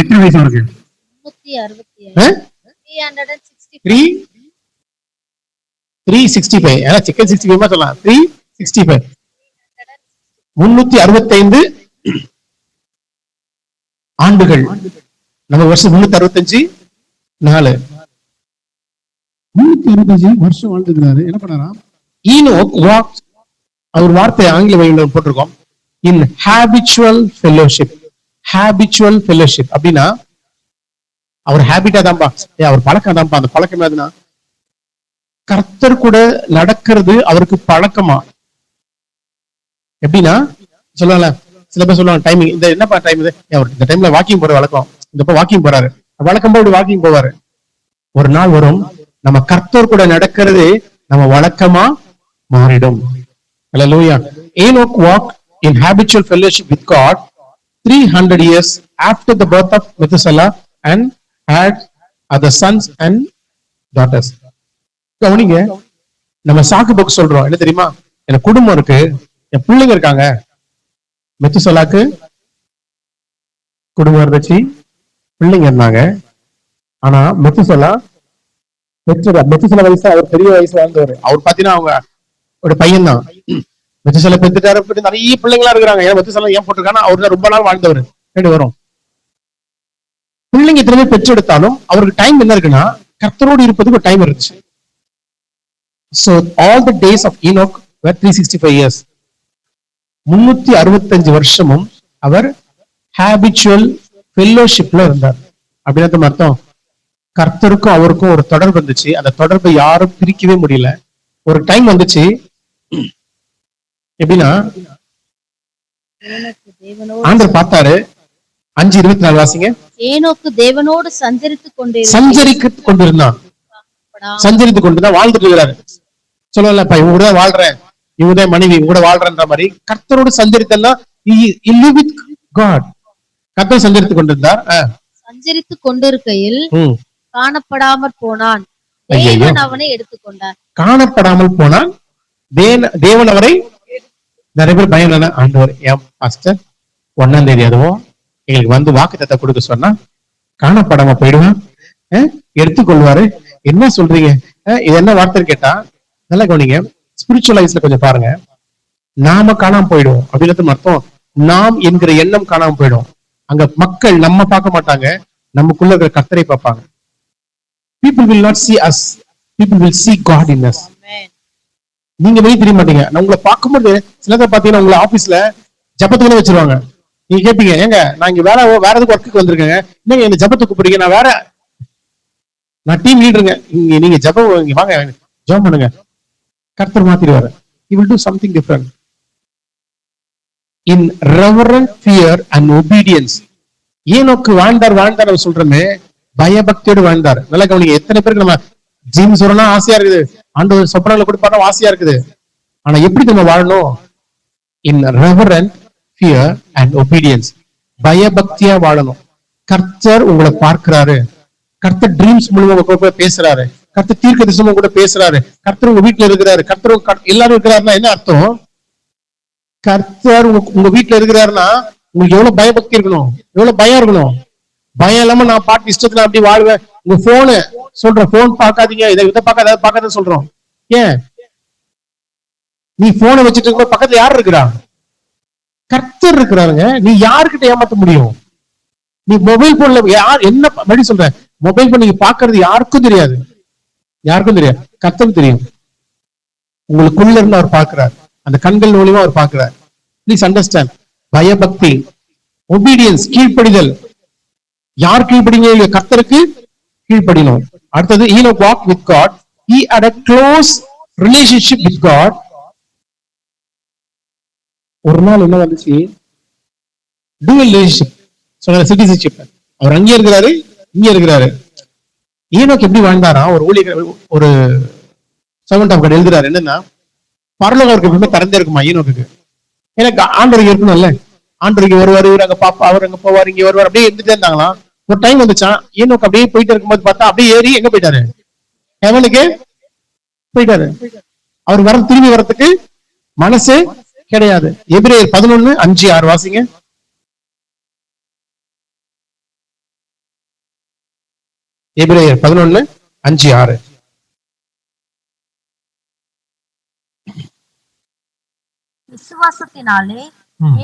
எத்தனை வயசு அவருக்கு? 365. ஏன்னா சிக்கன் 65 சொல்லலாம், 365. 365 ஆண்டுகள். நம்ம வருஷம் 365 நாலு, 365 வருஷம் வாழ்ந்துக்கிறாரு. என்ன பண்ணாரா? ஈனோக் வாக்ட், அவர் வார்த்தை ஆங்கில வழியில் போட்டிருக்கோம், இன் ஹாபிச்சுவல் ஃபெல்லோஷிப். ஹாபிச்சுவல் ஃபெல்லோஷிப் அப்படின்னா அவர் ஹாபிட்டா தான்ப்பா, அவர் பழக்கம் தான்ப்பா. அந்த பழக்கம் என்னதுன்னா கர்த்தர் கூட நடக்கிறது அவருக்கு பழக்கமா. எப்படின்னா சொல்லல, சில பேர் சொல்லுவாங்க டைமிங், இந்த என்னப்பா டைம் இது, அவர் இந்த டைம்ல வாக்கிங் போற வழக்கம், இந்த வாக்கிங் போறாரு, வழக்கம் போய் வாக்கிங் போவாரு. ஒரு நாள் வரும் நம்ம கர்த்தர் கூட நடக்கிறது நம்ம வழக்கமா மாறிடும். Hallelujah. Enoch walked in habitual fellowship with God 300 years after the birth of Methuselah and had other sons and daughters. கவனிங்க, நம்ம சாக்கு போக்கு சொல்றோம், என்ன தெரியுமா? எனக்கு குடும்பம் இருக்கு, என் பிள்ளைங்க இருக்காங்க. மெத்துசலாக்கு குடும்பம் இருந்துச்சு, பிள்ளைங்க இருந்தாங்க. ஆனா மெத்துசலா வயசு, அவர் பெரிய வயசு வாழ்ந்தவர். அவர் பாத்தீங்கன்னா அவங்க ஒரு பையன் தான். மெத்துசலா பெத்துட்டாரு, நிறைய பிள்ளைங்களா இருக்கிறாங்க. ஏன் மெத்துசலா ஏன் போட்டிருக்காங்கன்னா அவர் தான் ரொம்ப நாள் வாழ்ந்தவர். வரும் பிள்ளைங்க எத்தனை பெற்றெடுத்தாலும் அவருக்கு டைம் என்ன இருக்குன்னா கர்த்தரோடு இருப்பதுக்கு ஒரு டைம் இருந்துச்சு. So all the days of Enoch were 365 years. 365 வருஷமும் அவர் ஹாபிச்சுவல் ஃபெல்லோஷிப்ல இருந்தார். அப்படின்னு அர்த்தம், கர்த்தருக்கும் அவருக்கும் ஒரு தொடர்பு இருந்துச்சு. அந்த தொடர்பை யாரும் பிரிக்கவே முடியல. ஒரு டைம் வந்துச்சு, எப்படின்னா ஆண்டவர் பார்த்தாரு. 5:24 வாசிங்க. ஏனோக்கு தேவனோடு சஞ்சரித்துக் கொண்டிருந்தான், சஞ்சரித்துக் கொண்டுதான் வாழ்ந்துட்டு இருக்கிறாரு. சொல்லலப்பா இவங்க கூட வாழ்றேன், இவங்க மனைவி இவங்க கூட வாழ்றன்ற மாதிரி கர்த்தரோடு சஞ்சரித்தா கர்த்தர் சஞ்சரித்துக் கொண்டிருந்தார். சஞ்சரித்துக் கொண்டிருக்கையில் காணப்படாமல் போனான், தேவன் அவனை எடுத்துக்கொண்டார். காணப்படாமல் போனான், தேவன் அவரை. நிறைய பேர் பயம் இல்லைன்னா, ஆண்டவர் ஏன் பாஸ்டர் 1ஆம் தேதி அதுவும் எங்களுக்கு வந்து வாக்குத்தத்தம் கொடுக்க சொன்னா காணப்படாம போயிடுவான், எடுத்துக்கொள்வாரு, என்ன சொல்றீங்க, இது என்ன வார்த்தைன்னு கேட்டா நல்லா கவனிங்க. ஸ்பிரிச்சுவல் லைஃப்ல கொஞ்சம் பாருங்க. நாம காணாம போயிடுவோம் அப்படின்னு அர்த்தம். நாம் என்கிற எண்ணம் காணாம போயிடும். அங்க மக்கள் நம்ம பார்க்க மாட்டாங்க, நமக்குள்ள இருக்கிற கர்த்தரை பார்ப்பாங்க. People will not see us, people will see God in us. நீங்க வெளியே தெரிய மாட்டீங்க. நான் உங்களை பார்க்கும்போது சில பேர் பாத்தீங்கன்னா உங்களை ஆபீஸ்ல ஜபத்துக்குள்ள வச்சிருவாங்க. நீங்க கேட்பீங்க, ஏங்க நான் இங்க வேற எதுக்கு ஒர்க்குக்கு வந்திருக்கேங்க, என்னங்க என்ன ஜபத்துக்கு கூப்பிடுறீங்க, நான் டீம் லீடருங்க, நீங்க ஜபம் இங்க வாங்க ஜபம் பண்ணுங்க. கர்த்தர் மாத்திடுவாரு. He will do something different. In reverent fear and obedience. ஏனோக்கு வாழ்ந்தார் சொல்றமே, பயபக்தியோடு வாழ்ந்தார். நல்லா கவனிங்க. எத்தனை பேருக்கு நம்ம ஜிம் சொல்லணும் ஆசையா இருக்குது, ஆண்டவர் சொப்பனங்களை கொடுப்பாரு ஆசையா இருக்குது. ஆனா எப்படி நம்ம வாழணும்? In reverent fear and obedience. பயபக்தியா வாழணும். கர்த்தர் உங்களை பார்க்கிறாரு. கர்த்தர் ட்ரீம்ஸ் மூலமா உங்க கூட பேசுறாரு. கர்த்தர் தீர்க்க தரிசனமும் கூட பேசுறாரு. கர்த்தர் உங்க வீட்டுல இருக்கிறாரு. கர்த்தர் எல்லாரும் இருக்கிறாருன்னா என்ன அர்த்தம்? கர்த்தர் உங்க வீட்டுல இருக்கிறாருன்னா உங்களுக்கு எவ்வளவு பயபக்தி இருக்கணும், எவ்வளவு பயம் இருக்கணும். பயம் இல்லாம நான் பாட்டு இஷ்டத்துல அப்படி வாழ்வேன். உங்க போனு சொல்றோம், போன் பார்க்காதீங்க, இதை பார்க்காத சொல்றோம். ஏன்? நீ போனை வச்சுட்டு இருக்க பக்கத்துல யார் இருக்கிறா? கர்த்தர் இருக்கிறாருங்க. நீ யாருக்கிட்ட ஏமாத்த முடியும்? நீ மொபைல் போன்ல யார் என்ன வழி சொல்ற? மொபைல் போன் நீங்க பாக்குறது யாருக்கும் தெரியாது, கர்த்தருக்கு தெரியும். உங்களுக்குள்ள இருந்து அவர் பார்க்கிறார், அந்த கண்கள் மூலியமா அவர் பார்க்கிறார். Please understand. பயபக்தி, ஒபீடியன்ஸ், கீழ்ப்படிதல். யார் கீழ்ப்படிங்க? கர்த்தருக்கு கீழ்ப்படினோம். அடுத்தது Enoch walked with God. He had a close relationship with God. ஒரு நாள் என்ன வந்துச்சு? dual relationship, citizenship. அவர் அங்கே இருக்கிறாரு, இங்க இருக்கிறாரு. ஈனோக் எப்படி வாழ்ந்தாரா? ஒரு சர்வன்ட் ஆஃப் காட் எழுதுறாரு என்னன்னா, பரலோகம் அவருக்கு எப்பவுமே திறந்தே இருக்குமா ஈனோக்கு. எனக்கு ஆண்டவருக்கு இருக்கணும்ல, ஆண்டவருக்கு வருவாரு, இவர் அங்க பாப்பா, அவர் அங்க போவார், இங்க வருவார், அப்படியே இருந்துட்டே இருந்தாங்களாம். ஒரு டைம் வந்துச்சான், ஈனோக்கு அப்படியே போயிட்டு இருக்கும்போது பார்த்தா அப்படியே ஏறி எங்க போயிட்டாரு? ஹெவனுக்கு போயிட்டாரு. அவர் திரும்பி வரத்துக்கு மனசு கிடையாது. எபிரேயர் 11:5-6 வாசிங்க. எபிரேயர் 11:5-6. விசுவாசத்தினாலே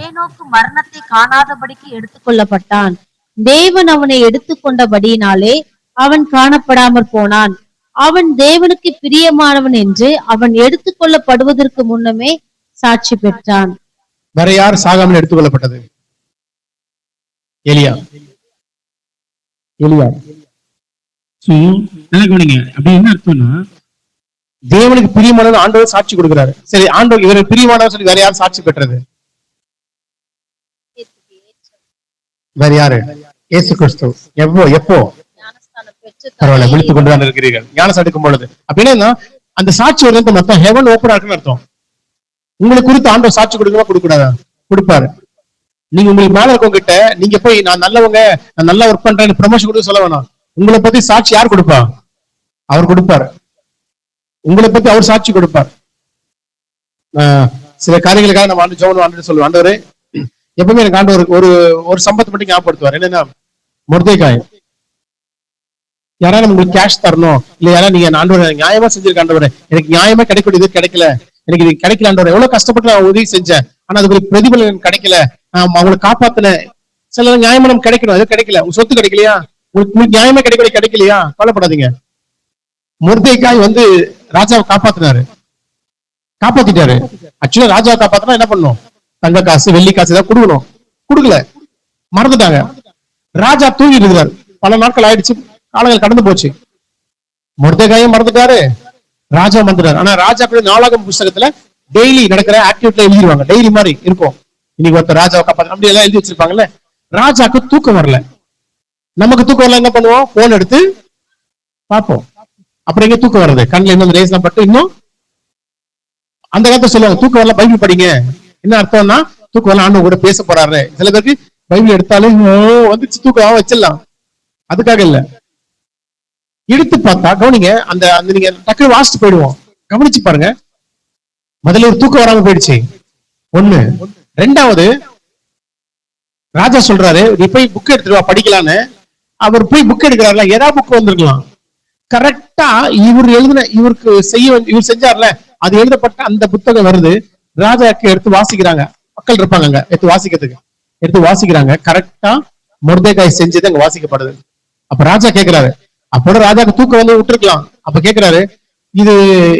ஏனோக்கு மரணத்தை காணாதபடிக்கு எடுத்துக்கொள்ளப்பட்டான். தேவன் அவனை எடுத்துக்கொண்டபடியினாலே அவன் காணப்படாமற் போனான். அவன் தேவனுக்கு பிரியமானவன் என்று அவன் எடுத்துக்கொள்ளப்படுவதற்கு முன்னமே சாட்சி பெற்றான். வேற யார் சாகாமல் எடுத்துக்கொள்ளப்பட்டது? எலியா. அப்படி என்ன அர்த்தம்னா, தேவனுக்கு பிரியமானவன் ஆண்டவர் சாட்சி கொடுக்கிறாரு. சரி, ஆண்டவர் இவருக்கு பிரியமானவர் சொல்லி வேற யார் சாட்சி பெற்றது? வேற யாரு? இயேசு கிறிஸ்து. எப்போ? பரவாயில்ல, விழித்துக் கொண்டுதான் இருக்கிறீர்கள். ஞானஸ்நானம் எடுக்கும் பொழுது. அப்படின்னா அந்த சாட்சி வருது மொத்தம் ஹெவன் ஓப்பனா இருக்குன்னு அர்த்தம். உங்களுக்கு குறித்து ஆண்டவர் சாட்சி கொடுக்கணுமா கொடுக்கூடாதா? கொடுப்பாரு. நீங்க உங்களுக்கு மேல இருக்கவங்க கிட்ட நீங்க போய் நான் நல்லவங்க, நான் நல்லா ஒர்க் பண்றேன், ப்ரமோஷன் கொடுக்க சொல்ல வேணாம். உங்களை பத்தி சாட்சி யார் கொடுப்பா? அவர் கொடுப்பாரு. உங்களை பத்தி அவர் சாட்சி கொடுப்பார். சில காரியங்களுக்காக நம்ம ஆண்டு ஜெபம் ஆண்டு சொல்லுவோம். ஆண்டவரே, எப்பவுமே எனக்கு ஆண்டவர் ஒரு சம்பத்தை மட்டும் ஞாபகப்படுத்துவார். என்னன்னா, மொர்தெகாய். யாராவது உங்களுக்கு கேஷ் தரணும், இல்ல யாராவது நீங்க ஆண்டவரை நியாயமா செஞ்சிருக்க, ஆண்டவரே எனக்கு நியாயமா கிடைக்கக்கூடியது கிடைக்கல, எனக்கு இது கிடைக்கல ஆண்டவரே, எவ்வளவு கஷ்டப்பட்டு நான் உதவி செஞ்சேன், ஆனா அதுக்கு பிரதிபலன் கிடைக்கல, அவங்களை காப்பாத்தினேன். சில நியாயமா நமக்கு கிடைக்கணும், அது கிடைக்கல. உங்க சொத்து கிடைக்கலையா, உங்களுக்கு நியாயமா கிடைக்கலையா, கவலைப்படாதீங்க. மொர்தெகாய் ராஜாவை காப்பாத்திட்டாரு. ஆக்சுவலா ராஜாவை காப்பாத்தினா என்ன பண்ணும்? தங்க காசு, வெள்ளி காசு ஏதாவது கொடுக்கணும். கொடுக்கல, மறந்துட்டாங்க. ராஜா தூங்கிட்டு இருக்கிறார். பல நாட்கள் ஆயிடுச்சு, காலங்கள் கடந்து போச்சு. மொர்தெகாயும் மறந்துட்டாரு, ராஜா மறந்துட்டாரு. ஆனா ராஜா நாளாகம புஸ்தகத்துல டெய்லி நடக்கிற ஆக்டிவிட்டில எழுதிருவாங்க. டெய்லி மாதிரி இருக்கும். இன்னைக்கு ஒருத்தர் ராஜாவை காப்பாத்து அப்படி எல்லாம் எழுதி வச்சிருப்பாங்கல்ல. ராஜாக்கு தூக்கம் வரல. நமக்கு தூக்கம் வரல, என்ன பண்ணுவோம்? போன் எடுத்து பார்ப்போம். அப்புறம் எங்க தூக்கம் வருது? கண்ணில் இன்னும் ரேஸ்லாம் பட்டு இன்னும் அந்த காலத்தை சொல்லுவாங்க, தூக்கம் வரல பைபிள் படிங்க. என்ன அர்த்தம்னா, தூக்கம் வரல ஆண்டு கூட பேச போறாரு. சில பேருக்கு பைபிள் எடுத்தாலும் வந்துச்சு தூக்கம் வச்சிடலாம். அதுக்காக இல்ல, எடுத்து பார்த்தா கவனிங்க, அந்த நீங்க டக்குனு வாசிட்டு போயிடுவோம். கவனிச்சு பாருங்க. முதல்ல ஒரு தூக்கம் வராம போயிடுச்சு, ஒண்ணு. ரெண்டாவது, ராஜா சொல்றாரு நீ போய் புக் எடுத்துட்டு வா படிக்கலான்னு. அவர் போய் புக் எடுக்கிறாருல, ஏதாவது புக் வந்திருக்கலாம். கரெக்டா இவர் எழுதின இவர் செஞ்சார்ல, அது எழுதப்பட்ட அந்த புத்தகம் வருது, ராஜாக்கு எடுத்து வாசிக்கிறாங்க. மக்கள் இருப்பாங்க அங்க, எடுத்து வாசிக்கிறாங்க. கரெக்டா மொர்தெகாய் செஞ்சது அங்க வாசிக்கப்படுது. அப்ப ராஜா கேக்குறாரு, அப்போட ராஜாக்கு தூக்கம் வந்து விட்டுருக்கலாம். அப்ப கேக்குறாரு, இது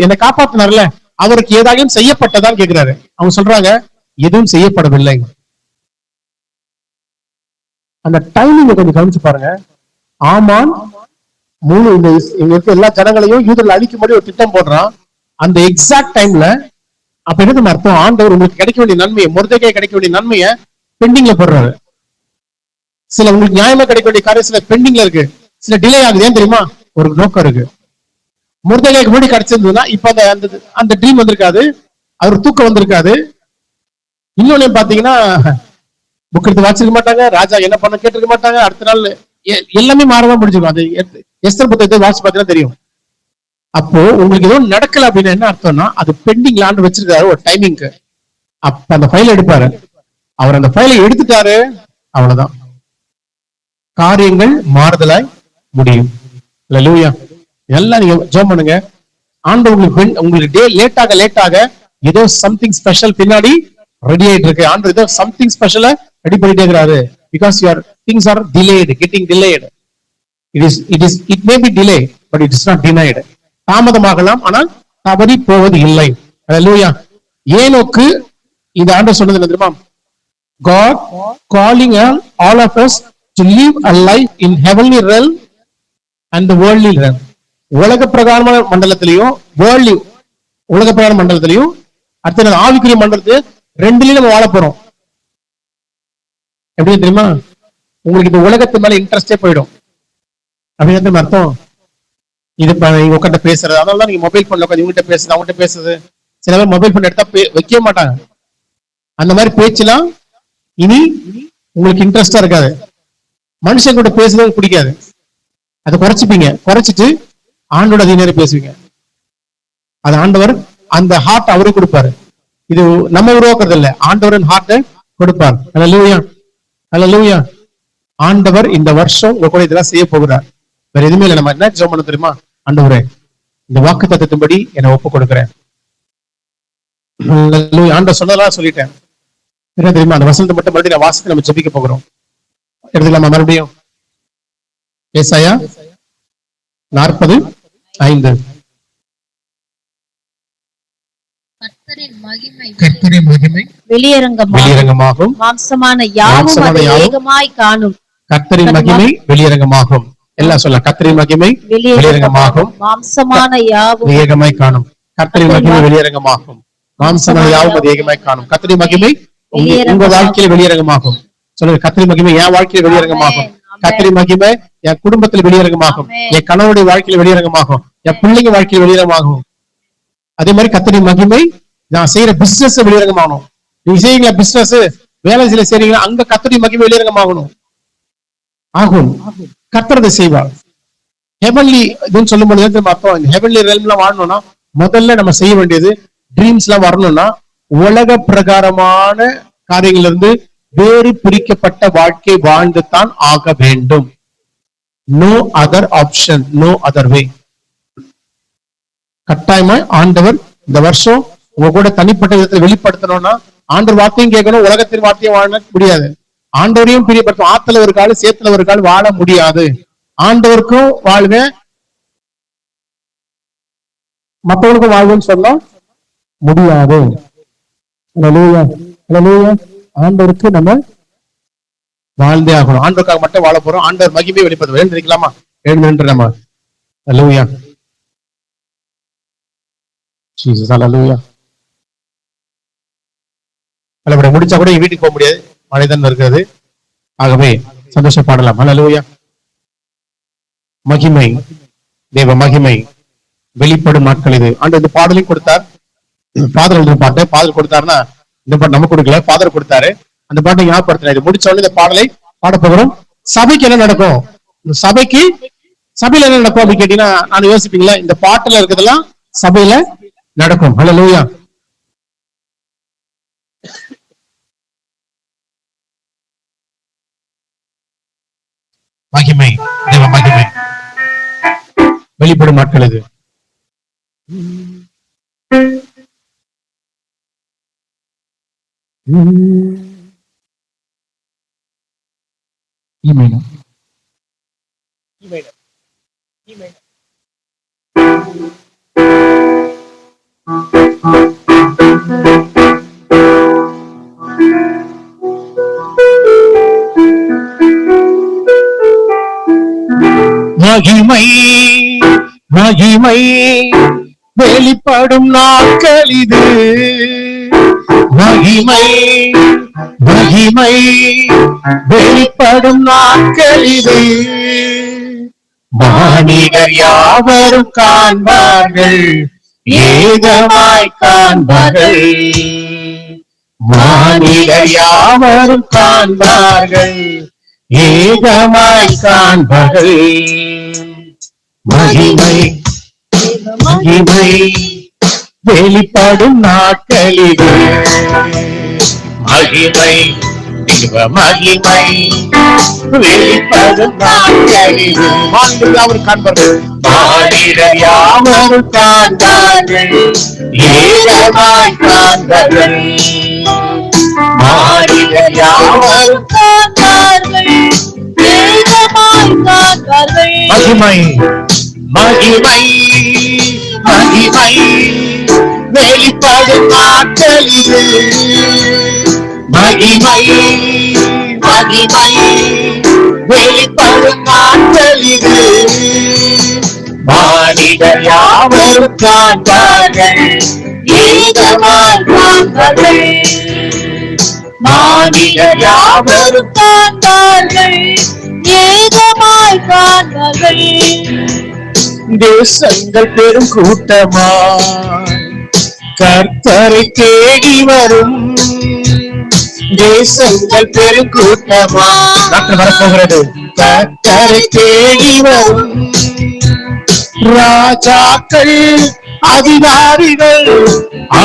என்னை காப்பாத்தினார்ல, அவருக்கு ஏதாயும் செய்யப்பட்டதான்னு கேக்குறாரு. அவங்க சொல்றாங்க, எதுவும் செய்யப்படவில்லை. அந்த டைமிங் கொஞ்சம் கவனிச்சு பாருங்க. ஆமான் இந்த இருக்க எல்லா ஜனங்களையும் யூதர்கள் அழிக்கும்படி ஒரு திட்டம் போடுறான். அந்த எக்ஸாக்ட் டைம்ல அப்ப என்ன அர்த்தம்? ஆண்டவர் உங்களுக்கு கிடைக்க வேண்டிய நன்மையை, மொர்தெகாய் கிடைக்க வேண்டிய நன்மையை பெண்டிங்ல போடுறாரு. சில உங்களுக்கு நியாயமா கிடைக்க வேண்டிய காரியம் சில பெண்டிங்ல இருக்கு, சில டிலே ஆகுது. ஏன் தெரியுமா? ஒரு நோக்கம் இருக்கு. மொர்தெகாய்க்கு முன்னாடி கிடைச்சிருந்ததுன்னா இப்ப அந்த ட்ரீம் வந்திருக்காது, அவர் தூக்கம் வந்திருக்காது. இன்னொன்னு பாத்தீங்கன்னா, புக் எடுத்து வாசிக்க மாட்டாங்க, ராஜா என்ன பண்ண கேட்டிருக்க மாட்டாங்க. அடுத்த நாள் எல்லாமே மாறதான் முடிஞ்சிடும். அது எஸ்தர் புத்தகத்தை வாசி பார்த்தீங்கன்னா தெரியும். அப்போ உங்களுக்கு ஏதோ நடக்கல அப்படின்னு என்ன அர்த்தம்னா, அது பெண்டிங்ல ஆண்டு வச்சிருக்காரு ஒரு டைமிங்க்கு. அப்ப அந்த ஃபைலை எடுப்பாரு. அவர் அந்த ஃபைலை எடுத்துட்டாரு, அவ்வளவுதான், காரியங்கள் மாறுதலாய் முடியும். அல்லேலூயா. எல்லாம் நீங்க ஜெபம் பண்ணுங்க. ஆண்டு உங்களுக்கு டே லேட் ஆக ஏதோ சம்திங் ஸ்பெஷல் பின்னாடி ரெடி ஆயிட்டு இருக்கு. ஆண்டு ஏதோ சம்திங் ஸ்பெஷலா ரெடி பண்ணிட்டே இருக்கிறாரு. Because your things are delayed, getting delayed. It may be delay, but it is not denied. தாமதமாகலாம், ஆனால் தவறி போவது இல்லை. அல்லேலூயா. ஏனோக்கு இந்த ஆண்டு சொன்னது என்ன தெரியுமா? God calling all of us to live a life in heavenly realm and the worldly realm. உலக பிரகாரமான மண்டலத்திலையும் வேர்ல்ட்லி உலக பிரகார மண்டலத்திலையும் அடுத்த ஆவிக்குரிய மண்டலத்தையும் ரெண்டுலயும் நம்ம வாழ போறோம். எப்படி தெரியுமா? உங்களுக்கு இந்த உலகத்து மேல இன்ட்ரெஸ்டே போயிடும். அப்படின்னு அர்த்தம். இது உட்காந்து பேசுறது, அதனால நீங்க மொபைல் போன்ல உட்காந்து இவங்ககிட்ட பேசுறது, அவங்ககிட்ட பேசுறது. சில பேர் மொபைல் போன் எடுத்தா வைக்கவே மாட்டாங்க. அந்த மாதிரி பேச்சுலாம் இனி உங்களுக்கு இன்ட்ரெஸ்டா இருக்காது. மனுஷன் கூட பேசுறது பிடிக்காது. அதை குறைச்சிப்பீங்க. குறைச்சிட்டு ஆண்டோட அதிகாரி பேசுவீங்க. அது ஆண்டவர் அந்த ஹார்ட் அவரே கொடுப்பாரு. இது நம்ம உருவாக்குறது இல்ல, ஆண்டவரின் ஹார்ட்டை கொடுப்பார். அல்லேலூயா, அல்லேலூயா. ஆண்டவர் இந்த வருஷம் உங்க கூட இதெல்லாம் செய்ய போகிறார். வேற எதுவுமே இல்லை. நம்ம என்ன ஜெபம் பண்ண தெரியுமா? ஆண்டவரே, இந்த வாக்கு தத்தத்தின்படி என்னை ஒப்பு கொடுக்கிறேன். ஆண்டவர் சொன்னதெல்லாம் சொல்லிட்டேன். என்ன தெரியுமா? அந்த வசனத்தை மட்டும் மறுபடியும் நான் வாசித்து நம்ம ஜெபிக்க போகிறோம். எடுத்துக்கலாமா மறுபடியும்? ஏசாயா 40:5. கர்த்தரின் மகிமை வெளியரங்கமாகும், மாம்சமான யாவும் அதை ஏகமாய் காணும். கர்த்தரின் மகிமை வெளியரங்கமாகும். எல்லாம் சொல்லலாம். கர்த்தரின் மகிமை வெளியரங்கமாகும், மாம்சமான யாவும் ஏகமாய் காணும். கர்த்தரின் மகிமை வெளியரங்கமாகும், மாம்சமான யாவும் அது ஏகமாய் காணும். கர்த்தரின் மகிமை உங்க வாழ்க்கையில வெளியரங்கமாகும். சொல்லுங்க, கர்த்தரின் மகிமை என் வாழ்க்கையில வெளியரங்கமாகும். கர்த்தரின் மகிமை என் குடும்பத்தில் வெளியரங்கமாகும், என் கணவனுடைய வாழ்க்கையில வெளியரங்கமாகும், என் பிள்ளைங்க வாழ்க்கையில வெளியரங்கமாகும். அதே மாதிரி கர்த்தரின் மகிமை நான் செய்யற பிசினஸ் வெளியரங்கமாகணும். நீங்க செய்யுங்க பிசினஸ், வேலை செய்றீங்களா, அங்க கர்த்தரின் மகிமை வெளியரங்கமாகணும். ஆகும். கர்த்தர் அதை செய்வார். ஹெவன்லி இதுன்னு சொல்லும் பொழுது அர்த்தம், ஹெவன்லி ரெல்ம்ல வாழணும்னா முதல்ல நம்ம செய்ய வேண்டியது, ட்ரீம்ஸ் எல்லாம் வரணும்னா உலக பிரகாரமான காரியங்கள் இருந்து வேறு பிரிக்கப்பட்ட வாழ்க்கை வாழ்ந்துதான் ஆக வேண்டும். No other option, no other way. கட்டாயமா ஆண்டவர் இந்த வருஷம் உங்க கூட தனிப்பட்ட விதத்தில் வெளிப்படுத்தணும்னா ஆண்டவர் வார்த்தையும் கேட்கணும், உலகத்தின் வார்த்தையும் வாழ முடியாது. ஆண்டவரையும் பிரியப்படுத்தும். ஆத்துல ஒரு கால் சேத்துல ஒரு கால் வாழ முடியாது. ஆண்டவருக்கும் வாழ்வேன், மற்றவங்களுக்கும் வாழ்வுன்னு சொல்ல முடியாது. ஆண்டவருக்கு நம்ம வாழ்ந்தே ஆகணும். ஆண்டவருக்காக மட்டும் வாழ போறோம். ஆண்டவர் மகிமை வெளிப்படுத்த எழுந்திருக்கலாமா? எழுந்து நம்ம அல்லேலூயா, ஜீசஸ் அல்லேலூயா. அல்ல முடிச்சா கூட வீட்டுக்கு போக முடியாது, மழைதான் இருக்கிறது. ஆகவே சந்தோஷம் பாடலாம். அல்லேலூயா. மகிமை, தேவ மகிமை வெளிப்படும் நாட்கள் இது. ஆண்டு இந்த பாடலையும் கொடுத்தார். ஃபாதர் எழுதின பாட்டு, ஃபாதர் கொடுத்தாருன்னா இந்த பாட்டு நம்ம கொடுக்கல, ஃபாதர் கொடுத்தாரு. அந்த பாட்டை ஞாபகப்படுத்தின. இது முடிச்ச உடனே இந்த பாடலை பாட போகிறோம். சபைக்கு என்ன நடக்கும்? சபையில என்ன நடக்கும் அப்படின்னு கேட்டீங்கன்னா, நான் யோசிப்பீங்களா, இந்த பாட்டுல இருக்கிறதெல்லாம் சபையில நடக்கும். அல்லேலூயா. மகிமை, தேவ மகிமை வெளிப்படும் நாட்கள் இது. E minor. E minor. E minor. மகிமை மகிமை வெளிப்படும் நாட்கள் இது. மகிமை மகிமை வெளிப்படும் நாட்கள் இது. மானிடர் யாவரும் காண்பார்கள், ஏகமாய் காண்பார்கள். மானிடர் யாவரும் காண்பார்கள், ஏகமாய் காண்பார்கள். மகிமை மகிமை வெளிப்படும் நாட்களிலே மகிமை மகிமை வெளிப்படும் நாட்களிலே மானிடர் யாவரும் காண்பார்கள், மானிடர் யாவரும் காண்பார்கள், ஏகமாய் காண்பார்கள். மானிடர் யாவரும் காண்பார்கள், ஏகமாய் காண்பார்கள். மகிமை மகிமை மகிமை வெளிப்படும் நாட்களிலே மகிமை மகிமை வெளிப்படும் நாட்களிலே மானிடர் யாவரும் காண்பார்கள், ஏகமாய் காண்பார்கள். மானிடர் யாவரும் காண்பார்கள், ஏகமாய் காண்பார்கள். தேசங்கள் பெரும் கூட்டமாய் கர்த்தரை தேடி வரும். தேசங்கள் பெரும் கூட்டமாய் வரப்போகிறது, கர்த்தரை தேடி வரும். ராஜாக்கள் அதிகாரிகள்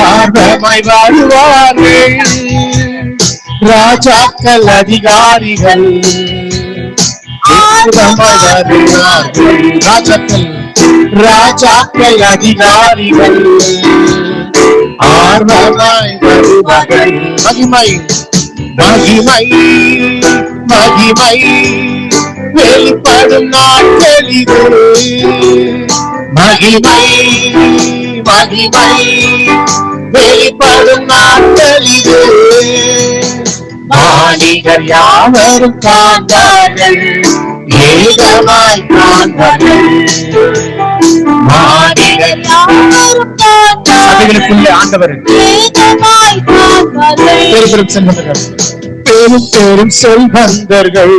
ஆர்வமாய் வருவார்கள். ராஜாக்கள் அதிகாரிகள் ராஜாக்கள் ராஜாக்கள் அதிகாரிகள் ஆர்வமாய் வருவார்கள். மகிமை மகிமை மகிமை வெளிப்படும் நாட்களிலே மகிமை மகிமை வெளிப்படும் நாட்களிலே மானிடர் யாவரும் காண்பார்கள், ஏகமாய் காண்பார்கள். மானிடர் யாவரும் காண்பார்கள், சபைகளுக்குள்ளே ஆண்டவர் ஏகமாய் காண்பார்கள். பெரும் செல்வந்தர்கள் பெரும் பெரும் செல்வந்தர்கள்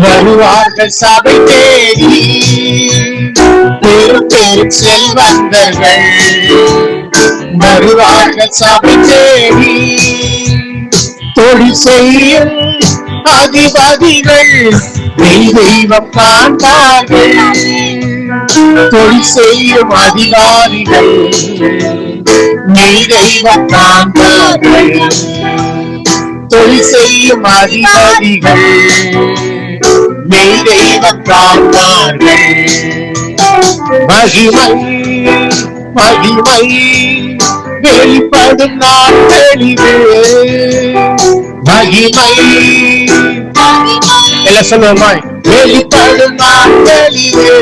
வருவார்கள் சபை தேடி. பெரும் பெரும் செல்வந்தர்கள் வருவார்கள் சபை தேடி. தொழில் செய்யும் அதிபதிகள் தெய்வம் காண்பார்கள். தொழில் செய்யும் அதிகாரிகள் தெய்வம் காண்பார்கள். தொழில் செய்யும் அதிகாரிகள் தெய்வம் காண்பார்கள். மகிமை மகிமை வெளிப்படும் நாட்களிலே மகிமை எல்லாம் சொல்லுவோமாய் வெளிப்படும் நாட்களிலே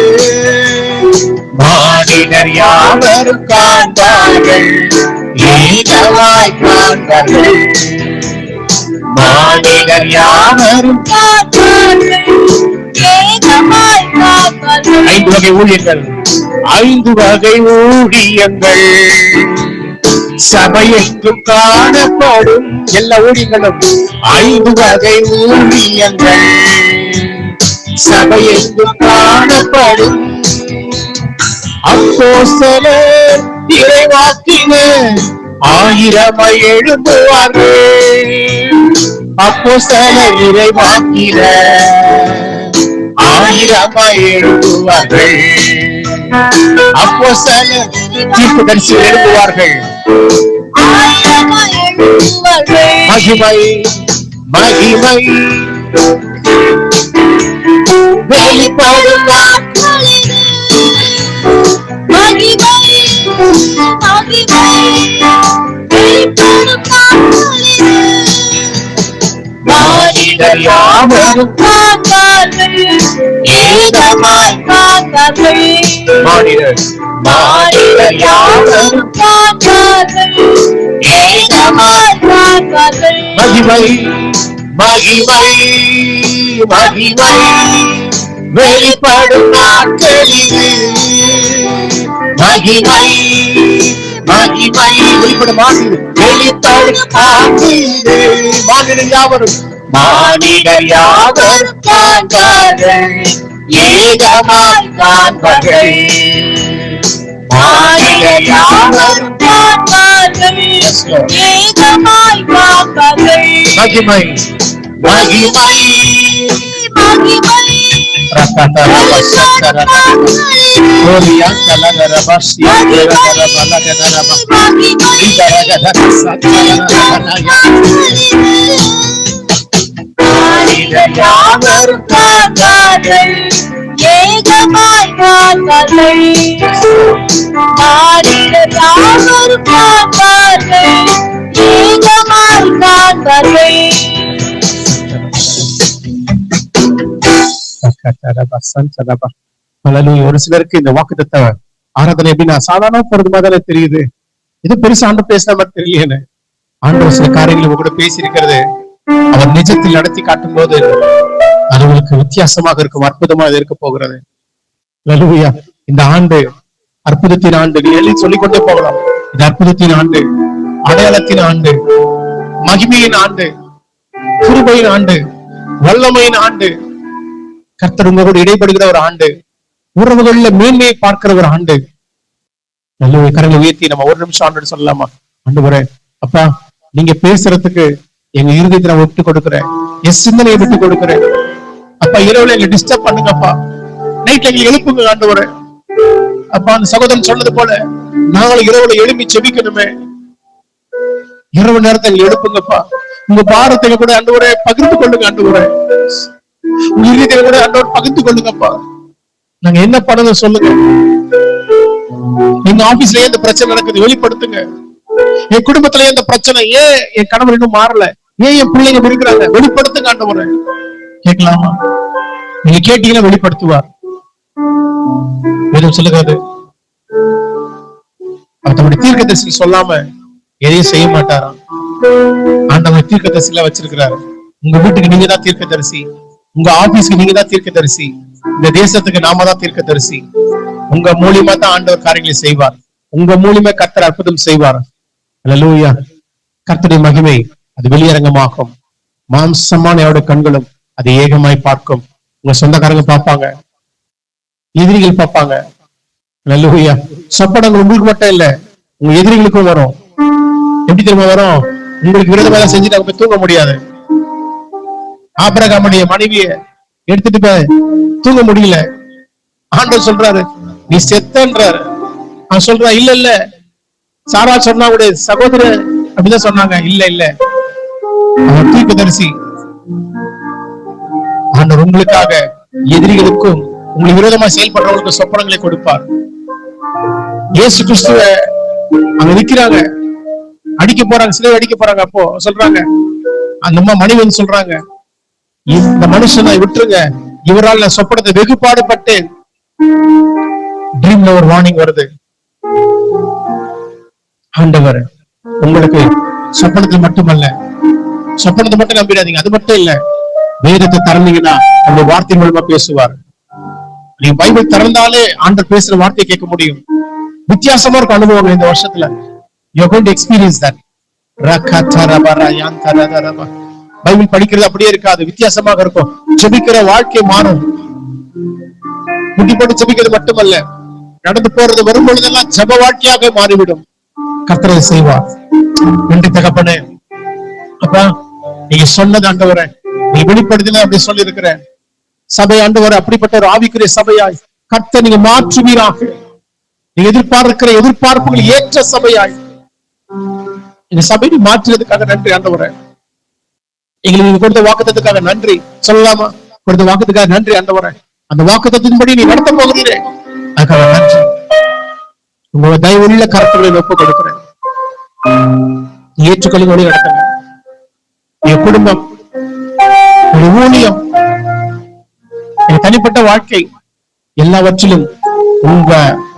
மானிடர் யாவரும் காண்பார்கள், ஏகமாய் காண்பார்கள். மானிடர் யாவரும் காண்பார்கள், ஏகமாய் காண்பார்கள். 5 வகை ஊழியங்கள் 5 வகை ஊழியங்கள் சபையெங்கும் காணப்படும். எல்லா ஊழியங்களும் 5 வகை ஊழியங்கள் சபையெங்கும் காணப்படும். அப்போஸ்தலர் இறைவாக்கினர் 1000 எழும்புவார்கள். அப்போஸ்தலர் இறைவாக்கினர் 1000 எழும்புவார்கள். அப்போஸ்தலர் தீர்க்கதரிசி எழும்புவார்கள். ஆயிரமாய் எழும்புவார்கள். மகிமை மகிமை வெளிப்படும் நாட்களிலே மகிமை மகிமை வெளிப்படும் நாட்களிலே மானிடர் யாவரும் காப்பார்கள், ஏகமாய் காப்பார்கள். மானிடர் யாவரும் காப்பார்கள், ஏகமாய் காப்பார்கள். மகிமை மகிமை மகிமை வெளிப்படும் நாட்களில் மகிமை மகிமை வெளிப்படும் வெளிப்படும் மானிடர் யாவரும் காண்பார்கள், ஏகமாய் காண்பார்கள். மானிடர் யாவரும் காண்பார்கள், ஏகமாய் காண்பார்கள். மகிமை மகிமை மகிமை மானிடர் யாவரும் காண்பார்கள், ஏகமாய் காண்பார்கள். மானிடர் யாவரும் காண்பார்கள், ஏகமாய் காண்பார்கள். ஒரு சிலருக்கு இந்த வாக்குத்தத்த ஆராதனை எப்படின்னா சாதாரண போறது மாதிரி தெரியுது, இது பெருசா ஆண்டு பேசுற மாதிரி தெரியல. ஆண்டவர் சில காரியங்களை கூட பேசி இருக்கிறது அவர் நிஜத்தில் நடத்தி காட்டும் போது அது உங்களுக்கு வித்தியாசமாக இருக்கும், அற்புதமாக இருக்க போகிறது. அல்லேலூயா. இந்த ஆண்டு அற்புதத்தின் ஆண்டு, நீ எழுதி சொல்லிக்கொண்டே போகலாம். இது அற்புதத்தின் ஆண்டு, அடையாளத்தின் ஆண்டு, மகிமையின் ஆண்டு, கிருபையின் ஆண்டு, வல்லமையின் ஆண்டு, கர்த்தர் உங்களோடு இடைப்படுகிற ஒரு ஆண்டு, உறவுகள்ல மேன்மையை பார்க்கிற ஒரு ஆண்டு. நல்ல கரங்களை உயர்த்தி நம்ம ஒரு நிமிஷம் ஆண்டு சொல்லலாமா? ஆண்டவரே, அப்பா நீங்க பேசுறதுக்கு எங்க இருதயத்தை நான் விட்டு கொடுக்குறேன், என் சிந்தனையை விட்டு கொடுக்குறேன். அப்பா இரவுல எங்களை டிஸ்டர்ப் பண்ணுங்கப்பா, நைட்ல எங்களை எழுப்புங்க ஆண்டவரே. அப்பா அந்த சகோதரன் சொன்னது போல நாங்களும் இரவுல எழுப்பி செபிக்கணுமே. இரவு நேரத்தை எங்களை எழுப்புங்கப்பா. உங்க பாரத்தை கூட ஆண்டவரே பகிர்ந்து கொள்ளுங்க ஆண்டவரே. உங்க இருதயத்தை கூட ஆண்டவர் பகிர்ந்து கொள்ளுங்கப்பா. நாங்க என்ன பண்ணணும் சொல்லுங்க. எங்க ஆபீஸ்லயே இந்த பிரச்சனை நடக்குது, வெளிப்படுத்துங்க. என் குடும்பத்திலேயே இந்த பிரச்சனை, ஏன் என் கணவர் இன்னும் மாறல, ஏன் என் பிள்ளைங்க இருக்கிறாங்க, வெளிப்படுத்துங்க ஆண்டவரே. கேட்கலாமா? நீங்க கேட்டீங்கன்னா வெளிப்படுத்துவார். வேதம் சொல்லுகிறது அவர் தம்முடைய தீர்க்கதரிசி சொல்லாம எதையும் செய்ய மாட்டாராம். ஆண்டவர் தீர்க்கதரிசில வச்சிருக்கிறாரு. உங்க வீட்டுக்கு நீங்க தான் தீர்க்கதரிசி, உங்க ஆபீஸ்க்கு நீங்க தான் தீர்க்கதரிசி, இந்த தேசத்துக்கு நாம தான் தீர்க்கதரிசி. உங்க மூலியமா தான் ஆண்டவர் காரியங்களை செய்வார். உங்க மூலியமா கர்த்தர் அற்புதம் செய்வார். அல்லேலூயா. கர்த்தருடைய மகிமை அது வெளியரங்கமாகும். மாம்சமான எவருடைய கண்களும் அது ஏகமாய் பார்க்கும். உங்க சொந்தக்காரங்க பார்ப்பாங்க, எதிரிகள் பார்ப்பாங்க. அல்லேலூயா. சொப்பனங்கள் உங்களுக்கு மட்டும் இல்ல, உங்க எதிரிகளுக்கும் வரும். எப்படி தெரியுமா வரும்? உங்களுக்கு விரோதமாக செஞ்சுட்டு அவங்க தூங்க முடியாது. ஆபிரகாமுடைய மனைவிய எடுத்துட்டு போய் தூங்க முடியல. ஆண்டவர் சொல்றாரு நீ செத்தன்றாரு. அவன் சொல்றான் இல்ல இல்ல, சாரா சொன்னா உடைய சகோதரர் அப்படிதான் சொன்னாங்க. இல்ல இல்ல, அவன் தீர்க்கதரிசி. ஆண்டவர் உங்களுக்காக எதிரிகளுக்கும் உங்களுக்கு விரோதமா செயல்படுறவங்களுக்கு சொப்பனங்களை கொடுப்பார். இயேசு கிறிஸ்துவ அங்க நிக்கிறாங்க, அடிக்க போறாங்க, சிலை அடிக்க போறாங்க. அப்போ சொல்றாங்க அந்த அம்மா மனைவி சொல்றாங்க, இந்த மனுஷனை விட்டுருங்க, இவரால் நான் சொப்பனத்தை வெகு பாடுபட்டேன். ட்ரீம்ல ஒரு வார்னிங் வருது. ஆண்டவர் உங்களுக்கு சொப்பனத்தில் மட்டுமல்ல, சொப்பனத்தை மட்டும் நம்பிடாதீங்க, அது மட்டும் இல்ல, வேதத்தை திறந்தீங்கன்னா அந்த வார்த்தை மூலமா பேசுவார். நீங்க பைபிள் திறந்தாலே ஆண்டவர் பேசுற வார்த்தையை கேட்க முடியும். வித்தியாசமா இருக்க அனுபவம் இந்த வருஷத்துல. You are going to experience that. Bible படிக்கிறது அப்படியே இருக்காது, வித்தியாசமாக இருக்கும். ஜெபிக்கிற வாழ்க்கை மாறும். முட்டி போட்டு ஜெபிக்கிறது மட்டுமல்ல, நடந்து போறது வரும் பொழுதெல்லாம் ஜெப வாழ்க்கையாக மாறிவிடும். கர்த்தரை செய்வார். நன்றி தகப்பனே. அப்பா நீங்க சொன்னது ஆண்டவரே, நீங்க வெளிப்படுத்தின அப்படி சொல்லி இருக்கிறேன். சபை ஆண்டவரே அப்படிப்பட்ட ஒரு ஆவிக்குரிய சபையாய் கர்த்தர் நீங்க மாற்றுவீராக. நீங்க எதிர்பார்க்கிற எதிர்பார்ப்புகள் ஏற்ற சபையாய் இந்த சபையை மாற்றுவதற்காக நன்றி ஆண்டவரே. எங்களுக்கு நீங்க கொடுத்த வாக்குத்தத்துக்காக நன்றி சொல்லலாமா? கொடுத்த வாக்குத்துக்காக நன்றி ஆண்டவரே. அந்த வாக்குத்தத்தின்படி நீ நடத்த போகிறீரே, அதுக்காக நன்றி. உங்களோட தயவுள்ள கருத்துக்களை ஒப்புக் கொடுக்கிறேன். ஏற்றுக்கொள்ளி வழி நடத்துங்க. என் குடும்பம் ஊழியம், என் தனிப்பட்ட வாழ்க்கை எல்லாவற்றிலும் உங்க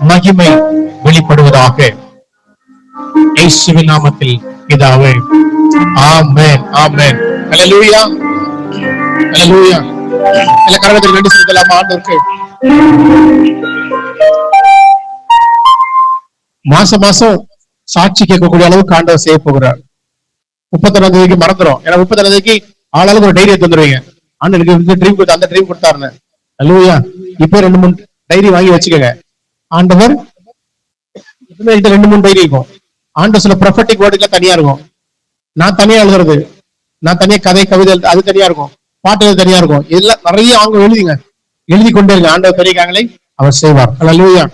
மகிமை வெளிப்படுவதாக. இயேசுவின் நாமத்தில் பிதாவே, ஆமென், ஆமென். ஹல்லேலூயா, ஹல்லேலூயா. எல்லா கரங்களை நன்றி செலுத்தலாமா ஆண்டவருக்கு? மாசம் மாசம் சாட்சி கேட்கக்கூடிய அளவுக்கு ஆண்டவர் செய்ய போகிறார். 31ஆம் தேதிக்கு மறந்துடும். ஏன்னா 31ஆம் தேதிக்கு ஆளாளுக்கு ஒரு டைரியை தந்துருவீங்க. ஆண்டவருக்கு இந்த ட்ரீம் கொடுத்து அந்த ட்ரீம் கொடுத்தாருன்னு. ஹல்லேலூயா. இப்போ 2-3 டைரி வாங்கி வச்சுக்கோங்க. ஆண்டவர் 2-3 டைரி இருக்கும். ஆண்டவர் சில ப்ரொஃபட்டிக் வேர்டுகள் தனியா இருக்கும். நான் தனியா எழுதுறது, நான் தனியா கதை கவிதை அது தனியா இருக்கும், பாட்டு தனியா இருக்கும். இதெல்லாம் நிறைய அவங்க எழுதிங்க, எழுதி கொண்டே இருங்க. ஆண்டவர் பெரியகாங்களை அவர் செய்வார். ஹல்லேலூயா.